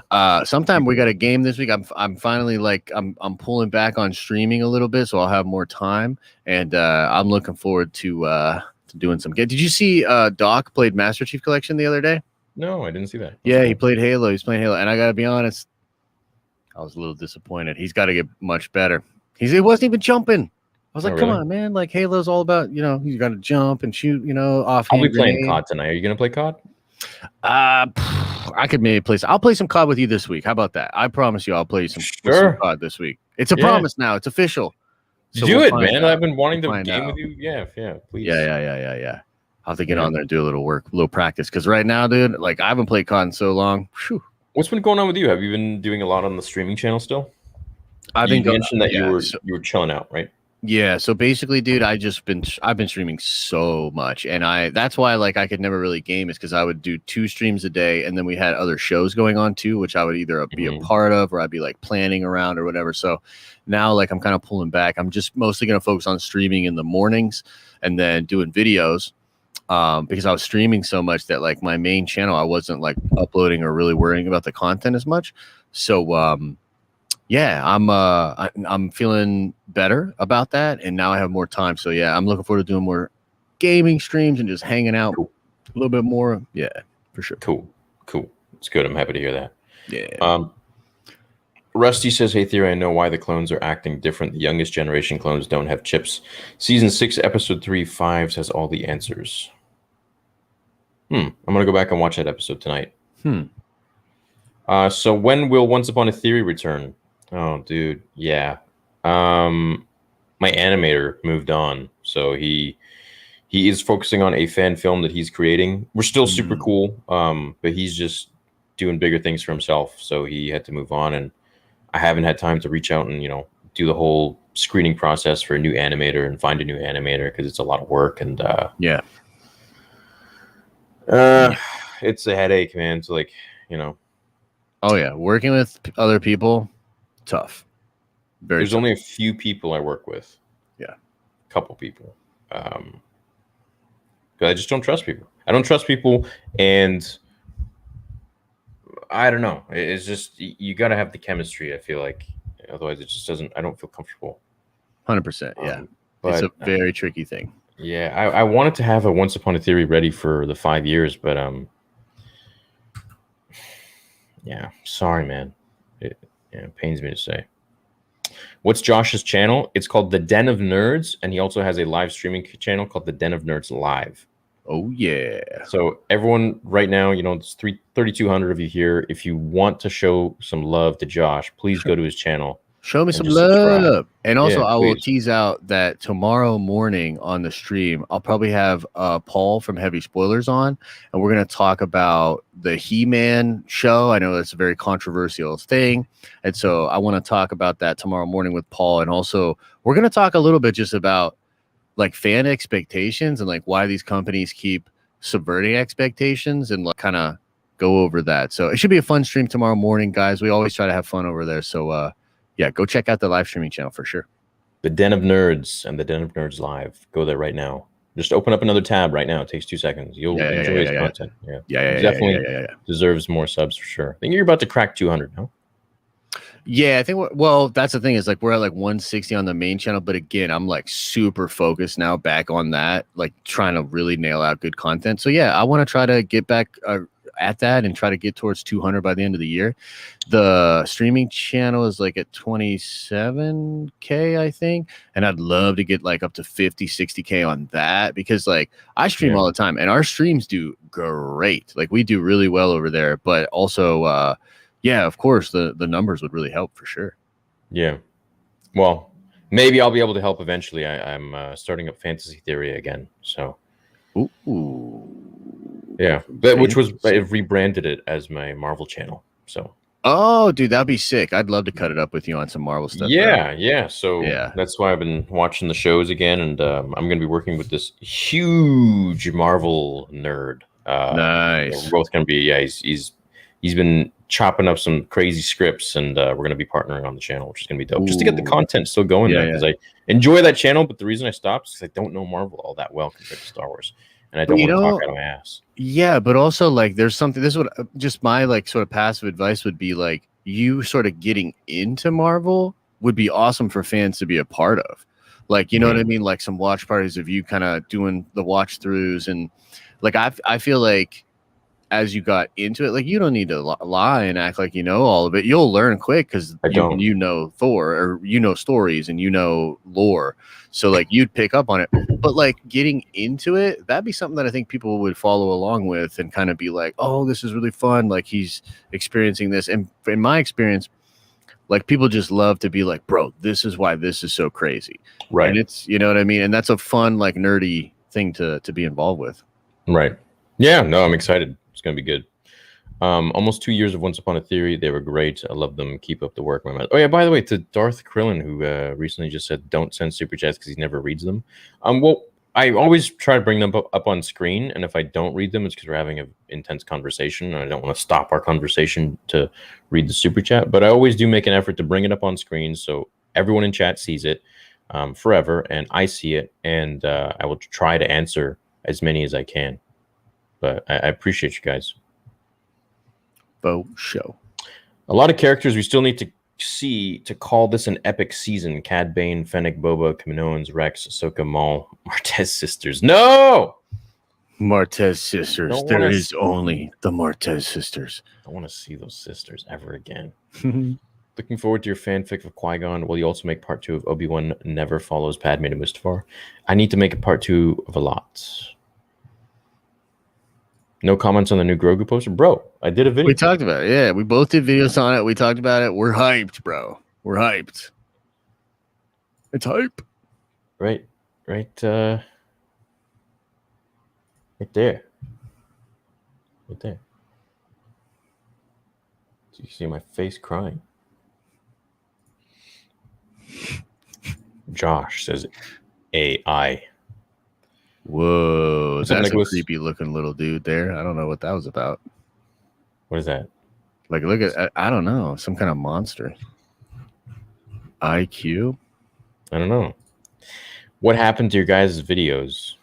sometime we got a game this week. I'm finally like I'm pulling back on streaming a little bit, so I'll have more time, and I'm looking forward to doing some game. Did you see Doc played Master Chief Collection the other day? No, I didn't see that. Yeah, he played Halo. He's playing Halo, and I gotta be honest, I was a little disappointed. He's got to get much better. He wasn't even jumping. I was like, come on, man! Like Halo's all about you got to jump and shoot. Off. I'll be playing COD tonight. Are you gonna play COD? I could maybe play. I'll play some COD with you this week. How about that? I promise you, I'll play some COD this week. It's a promise now. It's official. So do it, man. I've been wanting to game with you. Yeah, please. Yeah. I'll have to get on there and do a little practice because right now, dude, like I haven't played COD in so long. Whew. What's been going on with you? Have you been doing a lot on the streaming channel still? You mentioned that you were chilling out, right? Yeah, so basically, dude, I've been streaming so much, and that's why like I could never really game is because I would do 2 streams a day, and then we had other shows going on too, which I would either be a part of or I'd be like planning around or whatever. So now like I'm kind of pulling back. I'm just mostly gonna focus on streaming in the mornings and then doing videos. Because I was streaming so much that like my main channel I wasn't like uploading or really worrying about the content as much. So yeah, I'm feeling better about that, and now I have more time. So yeah, I'm looking forward to doing more gaming streams and just hanging out a little bit more. Yeah, for sure. Cool. It's good. I'm happy to hear that. Yeah. Rusty says, "Hey Theory, I know why the clones are acting different. The youngest generation clones don't have chips. Season 6, episode 3, Fives has all the answers." I'm gonna go back and watch that episode tonight. So when will Once Upon a Theory return? Oh, dude, yeah. My animator moved on, so he is focusing on a fan film that he's creating. We're still super cool, but he's just doing bigger things for himself, so he had to move on, and I haven't had time to reach out and do the whole screening process for a new animator and find a new animator because it's a lot of work and yeah. It's a headache, man. So like, Oh yeah, working with other people, tough. There's tough. only a few people I work with. Yeah, a couple people. Because I just don't trust people. I don't trust people, and I don't know. It's just you got to have the chemistry. I feel like otherwise it just doesn't. I don't feel comfortable. 100%. Yeah, but it's a very tricky thing. Yeah, I wanted to have a Once Upon a Theory ready for the 5 years, but yeah, sorry, man. It pains me to say. What's Josh's channel? It's called The Den of Nerds, and he also has a live streaming channel called The Den of Nerds Live. Oh yeah. So everyone right now, it's 3,200 of you here. If you want to show some love to Josh, please go to his channel. Show me some love. And also, I will tease out that tomorrow morning on the stream, I'll probably have Paul from Heavy Spoilers on, and we're going to talk about the He-Man show. I know that's a very controversial thing. And so I want to talk about that tomorrow morning with Paul. And also, we're going to talk a little bit just about like fan expectations and like why these companies keep subverting expectations and like kind of go over that. So it should be a fun stream tomorrow morning, guys. We always try to have fun over there. So, yeah, go check out the live streaming channel for sure. The Den of Nerds and the Den of Nerds Live. Go there right now. Just open up another tab right now. It takes 2 seconds. You'll enjoy his content. Yeah. Definitely deserves more subs for sure. I think you're about to crack 200, no? Yeah, I think well, that's the thing is like we're at like 160 on the main channel, but again, I'm like super focused now back on that, like trying to really nail out good content. So yeah, I want to try to get back at that and try to get towards 200 by the end of the year. The streaming channel is like at 27K, I think, and I'd love to get like up to 50-60K on that because like I stream all the time and our streams do great. Like we do really well over there, but also yeah, of course the numbers would really help for sure. Yeah, well, maybe I'll be able to help eventually. I'm starting up Fantasy Theory again, so yeah, which was I rebranded it as my Marvel channel. So dude, that'd be sick. I'd love to cut it up with you on some Marvel stuff. Yeah. So that's why I've been watching the shows again, and I'm going to be working with this huge Marvel nerd. Nice. We're both going to be he's been chopping up some crazy scripts, and we're going to be partnering on the channel, which is going to be dope. Just to get the content still going there, because I enjoy that channel. But the reason I stopped is because I don't know Marvel all that well compared to Star Wars, and I don't want to talk out of my ass. Yeah, but also like there's something. This is what just my like sort of passive advice would be like you sort of getting into Marvel would be awesome for fans to be a part of. Like you know what I mean? Like some watch parties of you kind of doing the watch throughs and like I feel like. As you got into it, like you don't need to lie and act like you know all of it. You'll learn quick because you know Thor or you know stories and you know lore. So like you'd pick up on it. But like getting into it, that'd be something that I think people would follow along with and kind of be like, oh, this is really fun. Like he's experiencing this. And in my experience, like people just love to be like, bro, this is why this is so crazy. Right. And it's, you know what I mean? And that's a fun, like nerdy thing to be involved with. Right. Yeah, no, I'm excited. It's going to be good. Almost 2 years of Once Upon a Theory. They were great. I love them. Keep up the work, my man. Oh yeah, by the way, to Darth Krillin, who recently just said don't send super chats because he never reads them. Well, I always try to bring them up on screen, and if I don't read them, it's because we're having an intense conversation, and I don't want to stop our conversation to read the super chat. But I always do make an effort to bring it up on screen so everyone in chat sees it forever, and I see it, and I will try to answer as many as I can. But I appreciate you guys. Show. A lot of characters we still need to see to call this an epic season. Cad Bane, Fennec, Boba, Kaminoans, Rex, Ahsoka, Maul, Martez sisters. No! Martez sisters. Don't There wanna is only the Martez sisters. I don't want to see those sisters ever again. Looking forward to your fanfic of Qui-Gon. Will you also make part 2 of Obi-Wan Never Follows Padme to Mustafar? I need to make a part 2 of a lot. No comments on the new Grogu poster? Bro, I did a video. We talked about it. Yeah, we both did videos on it. We talked about it. We're hyped, bro. We're hyped. It's hype. Right there. Right there. Do you see my face crying? Josh says AI. Whoa, What's up, that's a Nicholas? creepy looking little dude there. I don't know what that was about. What is that? Like, look at, I don't know, some kind of monster. IQ? I don't know. What happened to your guys' videos?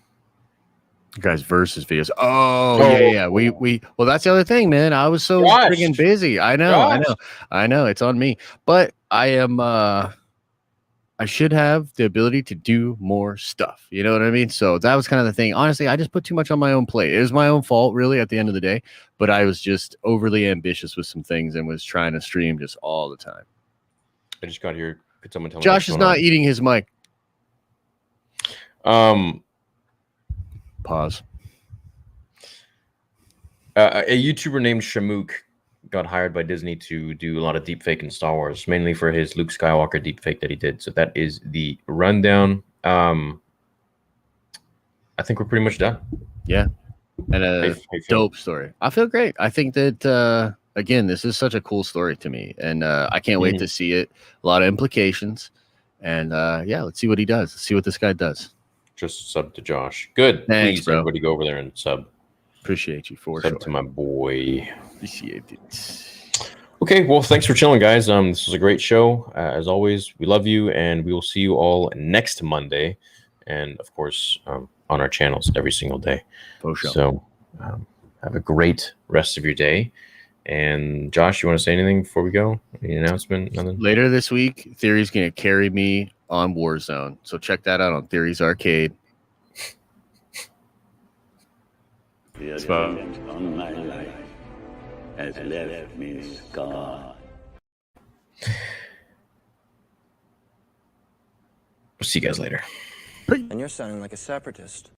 You guys versus videos. Oh, yeah. Well, that's the other thing, man. I was so Josh. friggin' busy. I know. It's on me. But I am, I should have the ability to do more stuff. You know what I mean? So that was kind of the thing. Honestly, I just put too much on my own plate. It was my own fault, really, at the end of the day. But I was just overly ambitious with some things and was trying to stream just all the time. I just got here. Could someone tell me? Josh is not eating his mic. Pause. A YouTuber named Shamook got hired by Disney to do a lot of deepfake in Star Wars, mainly for his Luke Skywalker deepfake that he did. So that is the rundown. I think we're pretty much done. Yeah. And a dope story. I feel great. I think that, again, this is such a cool story to me. And I can't wait to see it. A lot of implications. And yeah, let's see what he does. Let's see what this guy does. Just sub to Josh. Good. Thanks, Please, bro. everybody go over there and sub. Appreciate you for Sub sure. to my boy. Appreciate it. Okay, well, thanks for chilling, guys. This was a great show. As always, we love you, and we will see you all next Monday. And, of course, on our channels every single day. For sure. So have a great rest of your day. And, Josh, you want to say anything before we go? Any announcement? Nothing? Later this week, Theory's going to carry me on Warzone. So check that out on Theory's Arcade. The attempt on my life has left me scarred. We'll see you guys later. And you're sounding like a separatist.